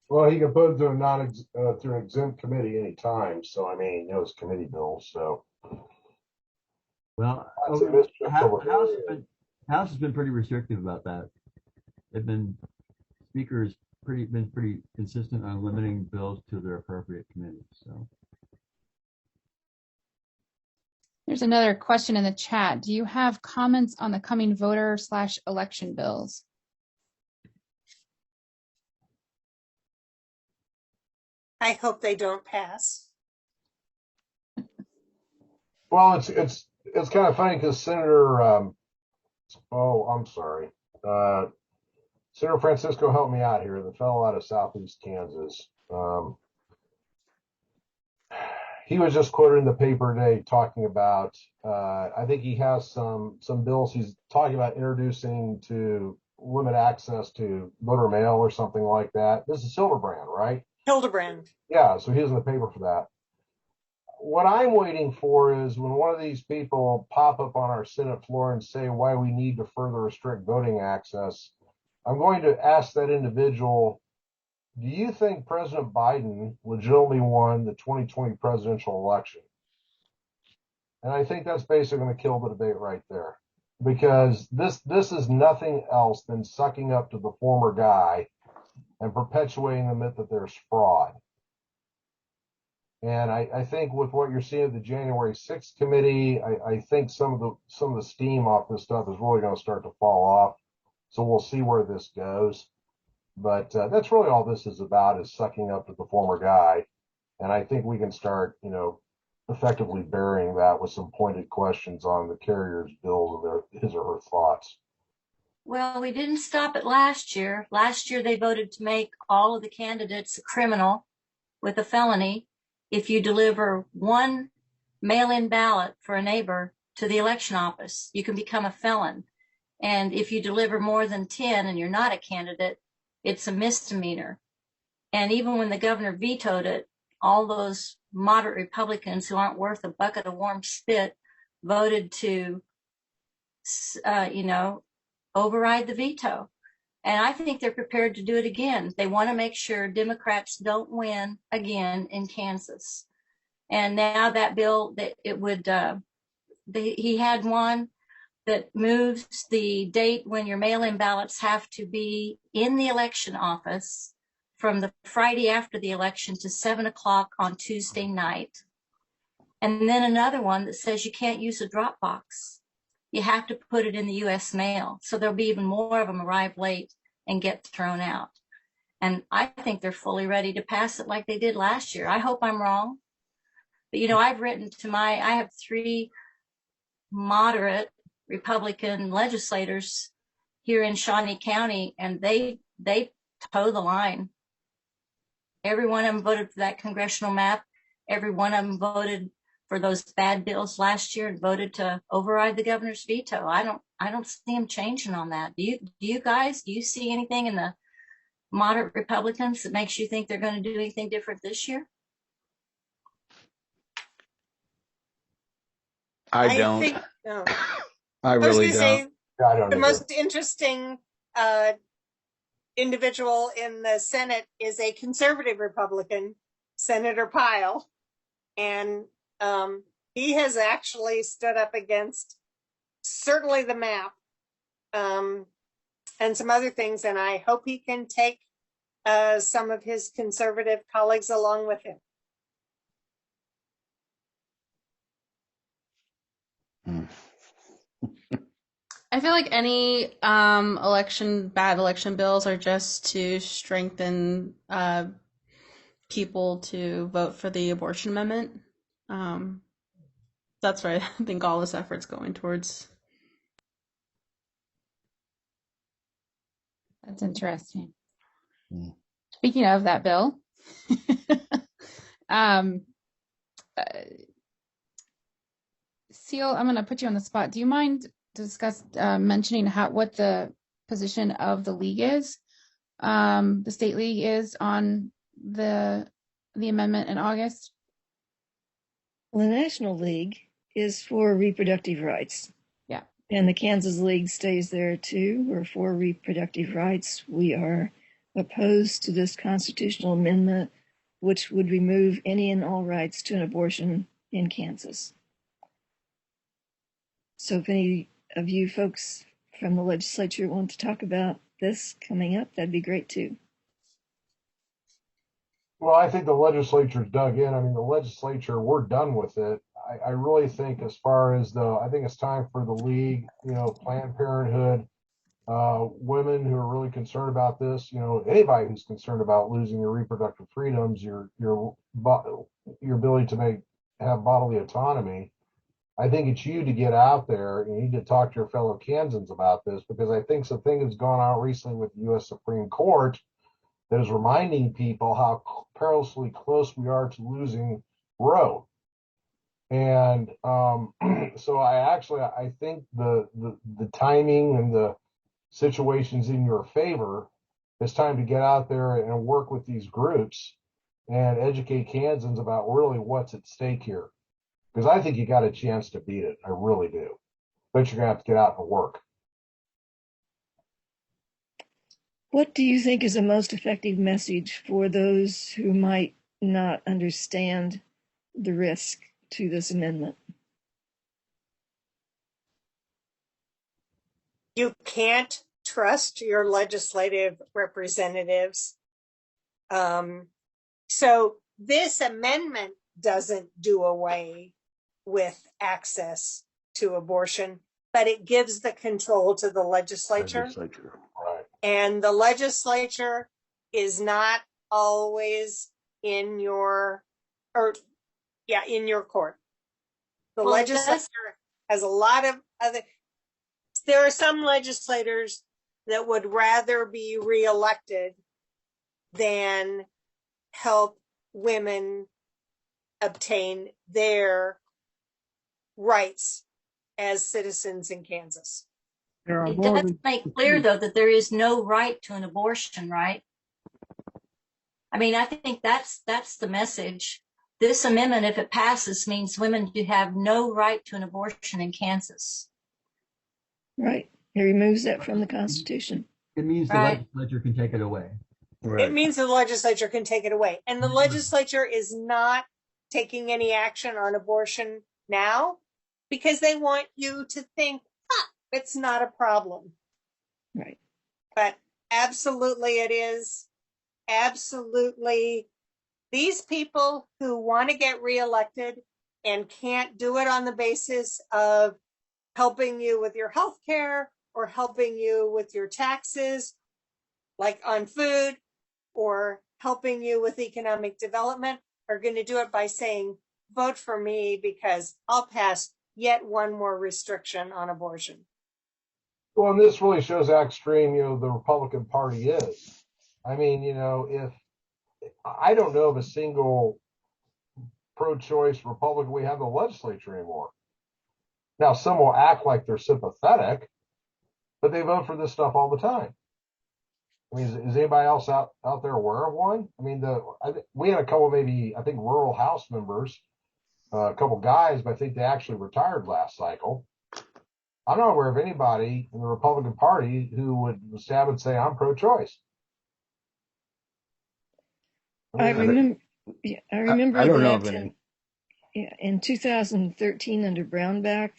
Well, he can put it to an exempt committee anytime. So, I mean, it's committee bills, so. Well, House has been pretty restrictive about that. Speakers been pretty consistent on limiting bills to their appropriate committees. So there's another question in the chat. Do you have comments on the coming voter/election bills? I hope they don't pass. Well, it's kind of funny because Senator, I'm sorry. Senator Francisco helped me out here, the fellow out of Southeast Kansas. He was just quoted in the paper today talking about, I think he has some bills he's talking about introducing to limit access to voter mail or something like that. This is Hildebrand, right? Hildebrand. Yeah, so he was in the paper for that. What I'm waiting for is when one of these people pop up on our Senate floor and say why we need to further restrict voting access, I'm going to ask that individual, do you think President Biden legitimately won the 2020 presidential election? And I think that's basically going to kill the debate right there. because this is nothing else than sucking up to the former guy and perpetuating the myth that there's fraud. And I think with what you're seeing at the January 6th committee, I think some of the steam off this stuff is really going to start to fall off. So we'll see where this goes. But that's really all this is about, is sucking up to the former guy. And I think we can start, effectively burying that with some pointed questions on the carrier's bills and his or her thoughts. Well, we didn't stop it last year. Last year, they voted to make all of the candidates a criminal with a felony if you deliver one mail-in ballot for a neighbor to the election office. You can become a felon. And if you deliver more than 10 and you're not a candidate, it's a misdemeanor. And even when the governor vetoed it, all those moderate Republicans who aren't worth a bucket of warm spit voted to, override the veto. And I think they're prepared to do it again. They want to make sure Democrats don't win again in Kansas. And now that bill, that it would, he had one that moves the date when your mail-in ballots have to be in the election office from the Friday after the election to 7 o'clock on Tuesday night. And then another one that says you can't use a drop box. You have to put it in the U.S. mail. So there'll be even more of them arrive late and get thrown out. And I think they're fully ready to pass it like they did last year. I hope I'm wrong. But, I've written to I have 3 moderate Republican legislators here in Shawnee County, and they toe the line. Every one of them voted for that congressional map. Every one of them voted for those bad bills last year and voted to override the governor's veto. I don't see them changing on that. Do you guys? Do you see anything in the moderate Republicans that makes you think they're going to do anything different this year? I don't. think, no. I I was really going to don't. say I don't the either. most interesting individual in the Senate is a conservative Republican, Senator Pyle. And he has actually stood up against certainly the map and some other things. And I hope he can take some of his conservative colleagues along with him. I feel like any bad election bills are just to strengthen people to vote for the abortion amendment. That's where I think all this effort's going towards. That's interesting. Speaking of that bill, Seal, I'm going to put you on the spot. Do you mind mentioning what the position of the league is, the state league is on the amendment in August? Well, the National League is for reproductive rights. Yeah. And the Kansas League stays there too. We're for reproductive rights. We are opposed to this constitutional amendment, which would remove any and all rights to an abortion in Kansas. So if any of you folks from the legislature want to talk about this coming up, that'd be great too. Well, I think the legislature's dug in. I mean, the legislature, we're done with it. I really think, as far as I think it's time for the league, Planned Parenthood, women who are really concerned about this, anybody who's concerned about losing your reproductive freedoms, your ability to have bodily autonomy. I think it's you to get out there. You need to talk to your fellow Kansans about this, because I think something has gone out recently with the U.S. Supreme Court that is reminding people how perilously close we are to losing Roe. And so I think the timing and the situation's in your favor. It's time to get out there and work with these groups and educate Kansans about really what's at stake here. Because I think you got a chance to beat it. I really do. But you're going to have to get out and work. What do you think is the most effective message for those who might not understand the risk to this amendment? You can't trust your legislative representatives. So this amendment doesn't do away with access to abortion, but it gives the control to the legislature. Right. And the legislature is not always in your court. The Well, it legislature has a lot of other, there are some legislators that would rather be reelected than help women obtain their rights as citizens in Kansas. There are It more does than make clear, though, that there is no right to an abortion, right? I mean, I think that's the message. This amendment, if it passes, means women do have no right to an abortion in Kansas. Right. It removes that from the Constitution. It means the Right. legislature can take it away. It means the legislature can take it away. And the legislature is not taking any action on abortion now because they want you to think, it's not a problem. Right. But absolutely it is. Absolutely. These people who want to get reelected and can't do it on the basis of helping you with your health care or helping you with your taxes, like on food, or helping you with economic development, are going to do it by saying, vote for me because I'll pass yet one more restriction on abortion. Well, and this really shows how extreme, the Republican Party is. I mean, if I don't know of a single pro-choice Republican we have in the legislature anymore. Now, some will act like they're sympathetic, but they vote for this stuff all the time. I mean, is anybody else out there aware of one? I mean, we had a couple, maybe, I think, rural House members, a couple guys, but I think they actually retired last cycle. I'm not aware of anybody in the Republican Party who would stand and say, I'm pro-choice. I remember I don't know of that any. in 2013 under Brownback,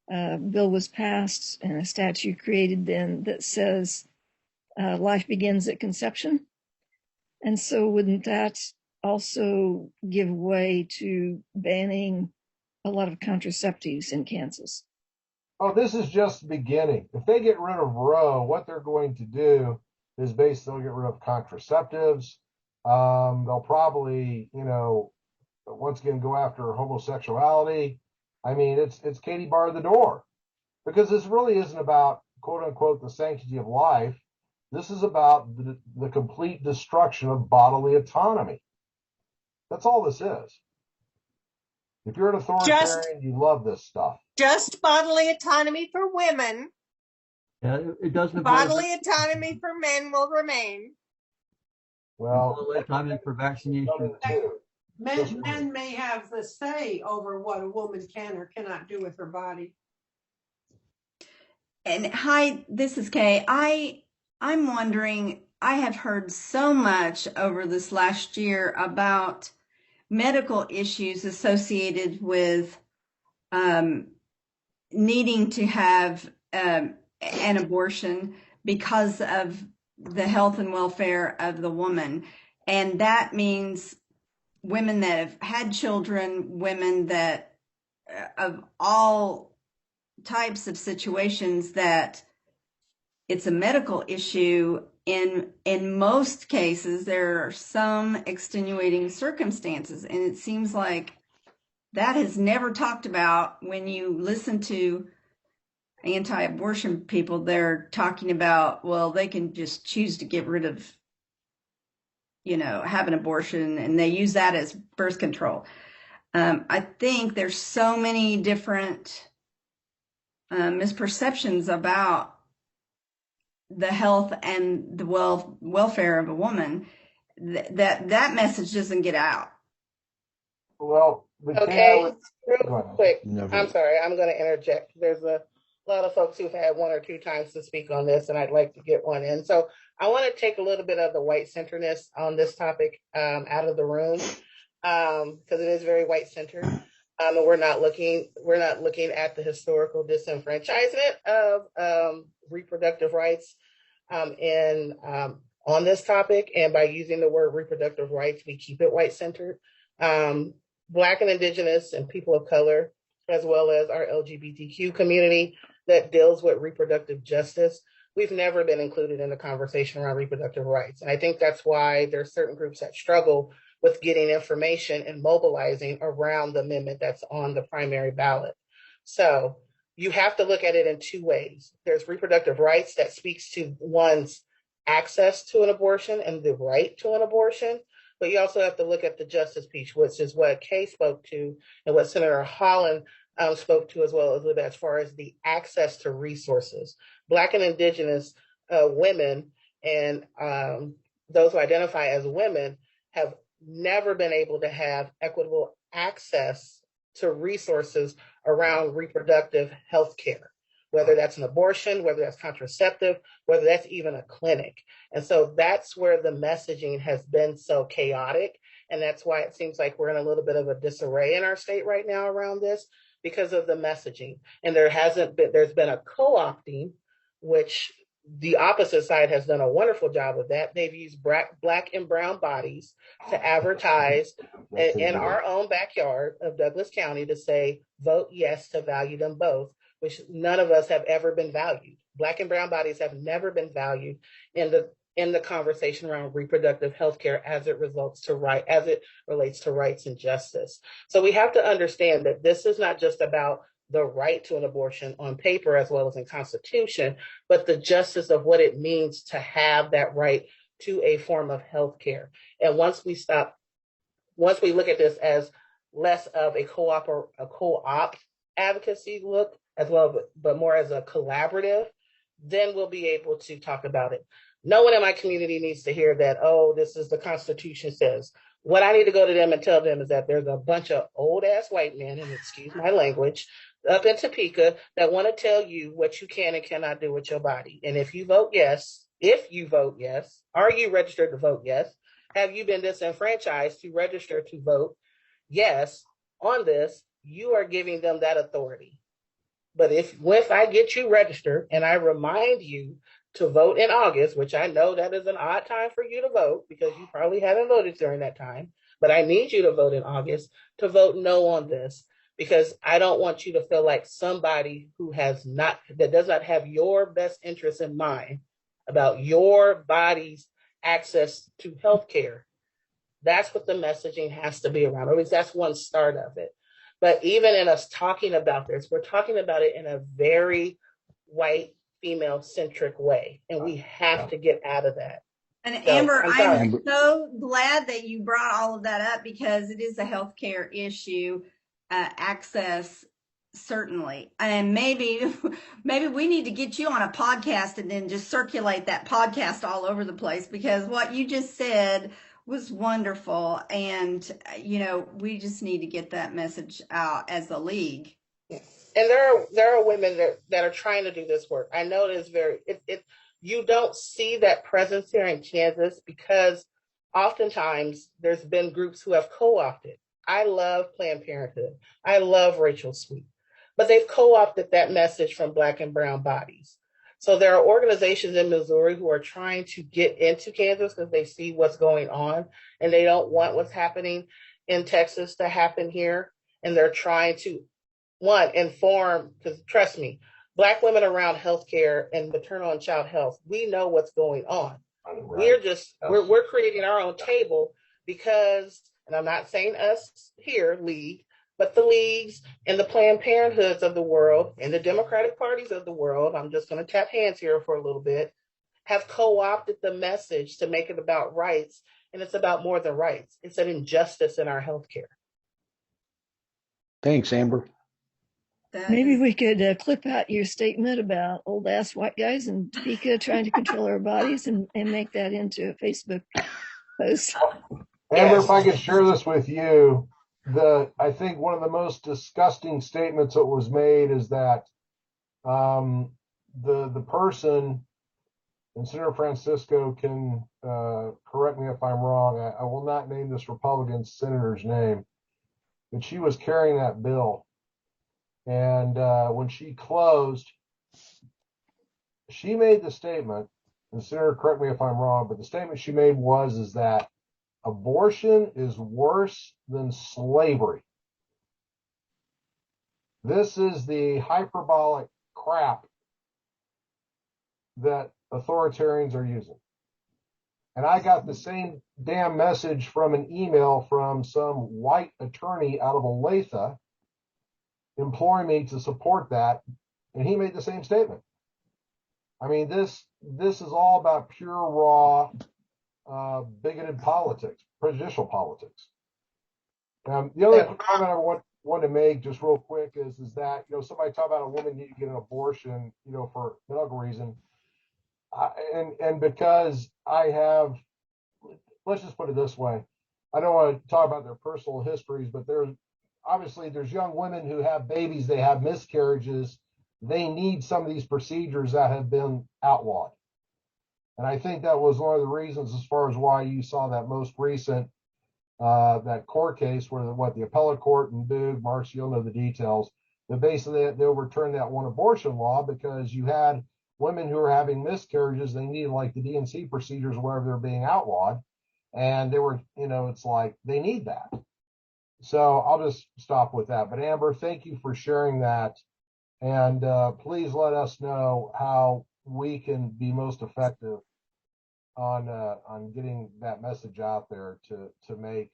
a bill was passed and a statute created then that says life begins at conception. And so wouldn't that also give way to banning a lot of contraceptives in Kansas? Oh, this is just the beginning. If they get rid of Roe, what they're going to do is basically get rid of contraceptives. They'll probably, once again, go after homosexuality. I mean, it's Katie bar the door, because this really isn't about, quote unquote, the sanctity of life. This is about the complete destruction of bodily autonomy. That's all this is. If you're an authoritarian, you love this stuff. Just bodily autonomy for women. Yeah, it doesn't. Bodily autonomy for men will remain. Well, autonomy for vaccination. Men may have the say over what a woman can or cannot do with her body. And hi, this is Kay. I'm wondering, I have heard so much over this last year about medical issues associated with needing to have an abortion because of the health and welfare of the woman. And that means women that have had children, women that of all types of situations, that it's a medical issue. In most cases, there are some extenuating circumstances, and it seems like that is never talked about. When you listen to anti-abortion people, they're talking about, well, they can just choose to get rid of, have an abortion, and they use that as birth control. I think there's so many different misperceptions about the health and the welfare of a woman that message doesn't get out. Well, okay, real quick. I'm sorry, I'm going to interject. There's a lot of folks who've had one or two times to speak on this, and I'd like to get one in. So I want to take a little bit of the white centeredness on this topic out of the room, because it is very white centered. And we're not looking at the historical disenfranchisement of reproductive rights on this topic. And by using the word reproductive rights, we keep it white centered. Black and Indigenous and people of color, as well as our LGBTQ community that deals with reproductive justice, we've never been included in the conversation around reproductive rights. And I think that's why there's certain groups that struggle with getting information and mobilizing around the amendment that's on the primary ballot. So you have to look at it in two ways. There's reproductive rights that speaks to one's access to an abortion and the right to an abortion, but you also have to look at the justice piece, which is what Kay spoke to and what Senator Holland spoke to as well, as far as the access to resources. Black and Indigenous women and those who identify as women have never been able to have equitable access to resources around reproductive health care, whether that's an abortion, whether that's contraceptive, whether that's even a clinic. And so that's where the messaging has been so chaotic. And that's why it seems like we're in a little bit of a disarray in our state right now around this, because of the messaging. And there's been a co-opting, which the opposite side has done a wonderful job of that. They've used black and brown bodies to advertise in our own backyard of Douglas County to say, vote yes to value them both, which none of us have ever been valued. Black and brown bodies have never been valued in the conversation around reproductive health care as it relates to rights and justice. So we have to understand that this is not just about the right to an abortion on paper as well as in Constitution, but the justice of what it means to have that right to a form of health care. And once we look at this as less of a co-op advocacy look as well, but more as a collaborative, then we'll be able to talk about it. No one in my community needs to hear that, oh, this is the Constitution says. What I need to go to them and tell them is that there's a bunch of old ass white men, and excuse my language, up in Topeka that want to tell you what you can and cannot do with your body. And if you vote yes, are you registered to vote yes? Have you been disenfranchised to register to vote yes on this? You are giving them that authority. But if I get you registered and I remind you to vote in August, which I know that is an odd time for you to vote because you probably haven't voted during that time, but I need you to vote in August to vote no on this, because I don't want you to feel like somebody that does not have your best interest in mind about your body's access to health care. That's what the messaging has to be around, or at least that's one start of it. But even in us talking about this, we're talking about it in a very white, female-centric way, and we have to get out of that. And Amber, I'm so glad that you brought all of that up because it is a healthcare issue, access certainly. And maybe we need to get you on a podcast and then just circulate that podcast all over the place, because what you just said was wonderful. And, we just need to get that message out as a league. And there are women that are trying to do this work. I know it is you don't see that presence here in Kansas because oftentimes there's been groups who have co-opted. I love Planned Parenthood. I love Rachel Sweet, but they've co-opted that message from Black and brown bodies. So there are organizations in Missouri who are trying to get into Kansas because they see what's going on and they don't want what's happening in Texas to happen here. And they're trying to, inform, because trust me, Black women around healthcare and maternal and child health, we know what's going on. Right. We're creating our own table because, and I'm not saying us here, league, but the leagues and the Planned Parenthoods of the world and the Democratic parties of the world, I'm just going to tap hands here for a little bit, have co-opted the message to make it about rights. And it's about more than rights. It's an injustice in our healthcare. Thanks, Amber. Maybe we could clip out your statement about old ass white guys in Topeka trying to control our bodies and make that into a Facebook post. Amber, if I could share this with you, I think one of the most disgusting statements that was made is that the person, and Senator Francisco can correct me if I'm wrong, I will not name this Republican senator's name, but she was carrying that bill. And when she closed, she made the statement, and Sarah, correct me if I'm wrong, but the statement she made is that abortion is worse than slavery. This is the hyperbolic crap that authoritarians are using. And I got the same damn message from an email from some white attorney out of Olathe imploring me to support that. And he made the same statement. I mean, this is all about pure, raw, bigoted politics, prejudicial politics. The other comment I want to make just real quick is that, somebody talk about a woman needing to get an abortion, for medical reason. And because I have, let's just put it this way. I don't want to talk about their personal histories, but there's young women who have babies, they have miscarriages. They need some of these procedures that have been outlawed. And I think that was one of the reasons as far as why you saw that most recent that court case where the appellate court in Boog, Marks, you'll know the details, but basically they overturned that one abortion law because you had women who were having miscarriages. They needed like the DNC procedures wherever they're being outlawed. And they were, it's like they need that. So I'll just stop with that. But Amber, thank you for sharing that. And please let us know how we can be most effective on getting that message out there to make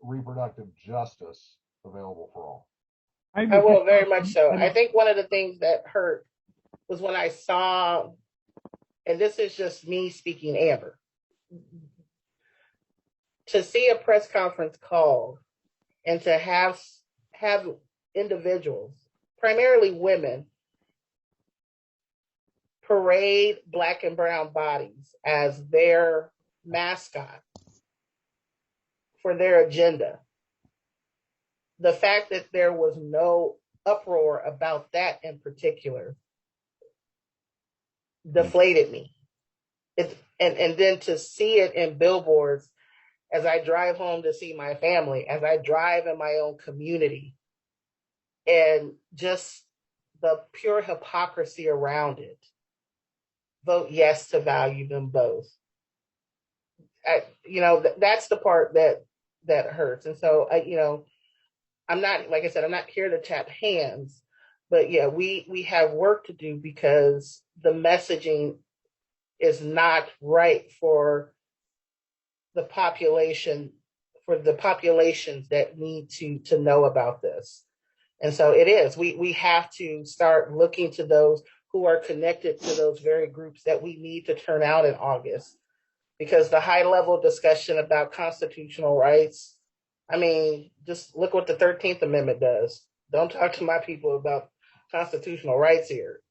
reproductive justice available for all. I will, very much so. I think one of the things that hurt was when I saw, and this is just me speaking, Amber, to see a press conference called and to have individuals, primarily women, parade Black and brown bodies as their mascot for their agenda. The fact that there was no uproar about that in particular deflated me. And then to see it in billboards as I drive home to see my family, as I drive in my own community, and just the pure hypocrisy around it. Vote yes to value them both. That's the part that hurts. And so, I'm not, like I said, I'm not here to tap hands, but yeah, we have work to do because the messaging is not right for the population, for the populations that need to know about this. And so it is, we have to start looking to those who are connected to those very groups that we need to turn out in August, because the high level discussion about constitutional rights, I mean, just look what the 13th Amendment does. Don't talk to my people about constitutional rights here.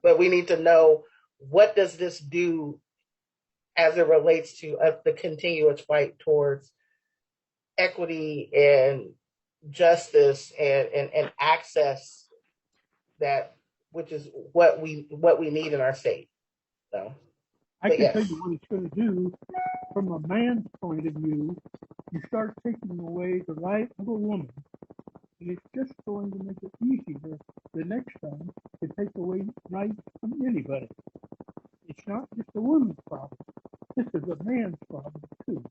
But we need to know, what does this do as it relates to the continuous fight towards equity and justice and access, which is what we need in our state. So I can tell you what it's going to do from a man's point of view. You start taking away the right of a woman, and it's just going to make it easier the next time to take away rights from anybody. It's not just a woman's problem. This is a man's problem too.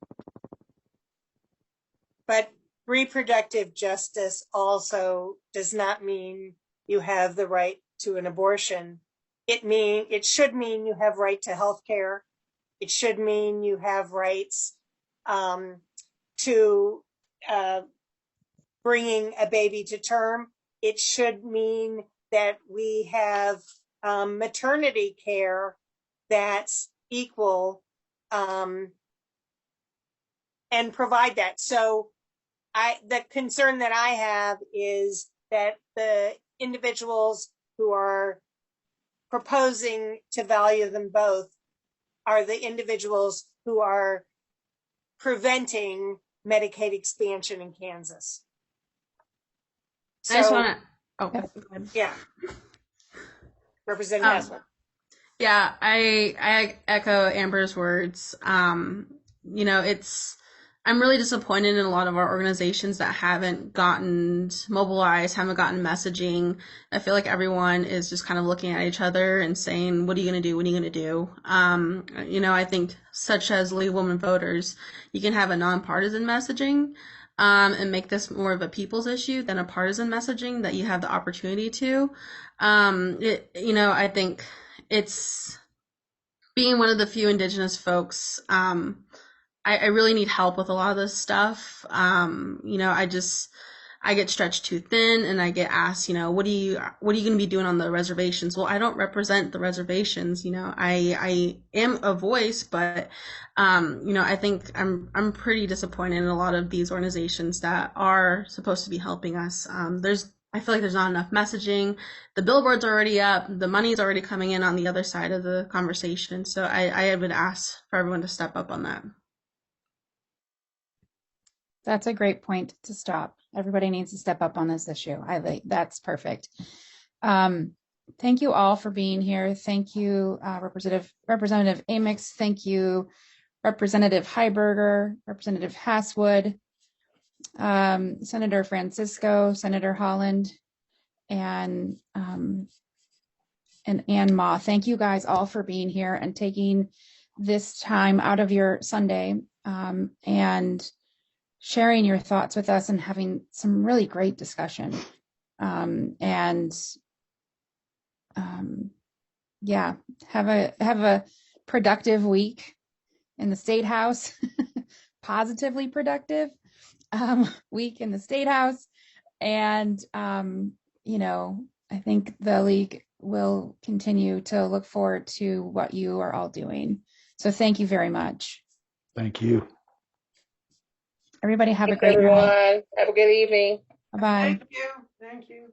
But reproductive justice also does not mean you have the right to an abortion. It should mean you have right to health care. It should mean you have rights to bringing a baby to term. It should mean that we have maternity care that's equal and provide that. So the concern that I have is that the individuals who are proposing to value them both are the individuals who are preventing Medicaid expansion in Kansas. So, I just want to, yeah. Representative Haslett. Yeah, I echo Amber's words. I'm really disappointed in a lot of our organizations that haven't gotten mobilized, haven't gotten messaging. I feel like everyone is just kind of looking at each other and saying, what are you going to do? What are you going to do? I think such as League of Women Voters, you can have a nonpartisan messaging, and make this more of a people's issue than a partisan messaging that you have the opportunity to. I think it's being one of the few Indigenous folks, I really need help with a lot of this stuff. I get stretched too thin, and I get asked, what are you going to be doing on the reservations? Well, I don't represent the reservations. I am a voice, but, I think I'm pretty disappointed in a lot of these organizations that are supposed to be helping us. I feel like there's not enough messaging. The billboard's already up. The money's already coming in on the other side of the conversation. So I would ask for everyone to step up on that. That's a great point to stop. Everybody needs to step up on this issue. That's perfect. Thank you all for being here. Thank you, Representative Amix. Thank you, Representative Heiberger, Representative Hasswood, Senator Francisco, Senator Holland, and Ann Ma. Thank you guys all for being here and taking this time out of your Sunday and sharing your thoughts with us and having some really great discussion. Have a productive week in the State House, positively productive week in the State House. And, I think the League will continue to look forward to what you are all doing. So thank you very much. Thank you. Everybody have a Thanks, great night. everyone. Have a good evening. Bye-bye. Thank you. Thank you.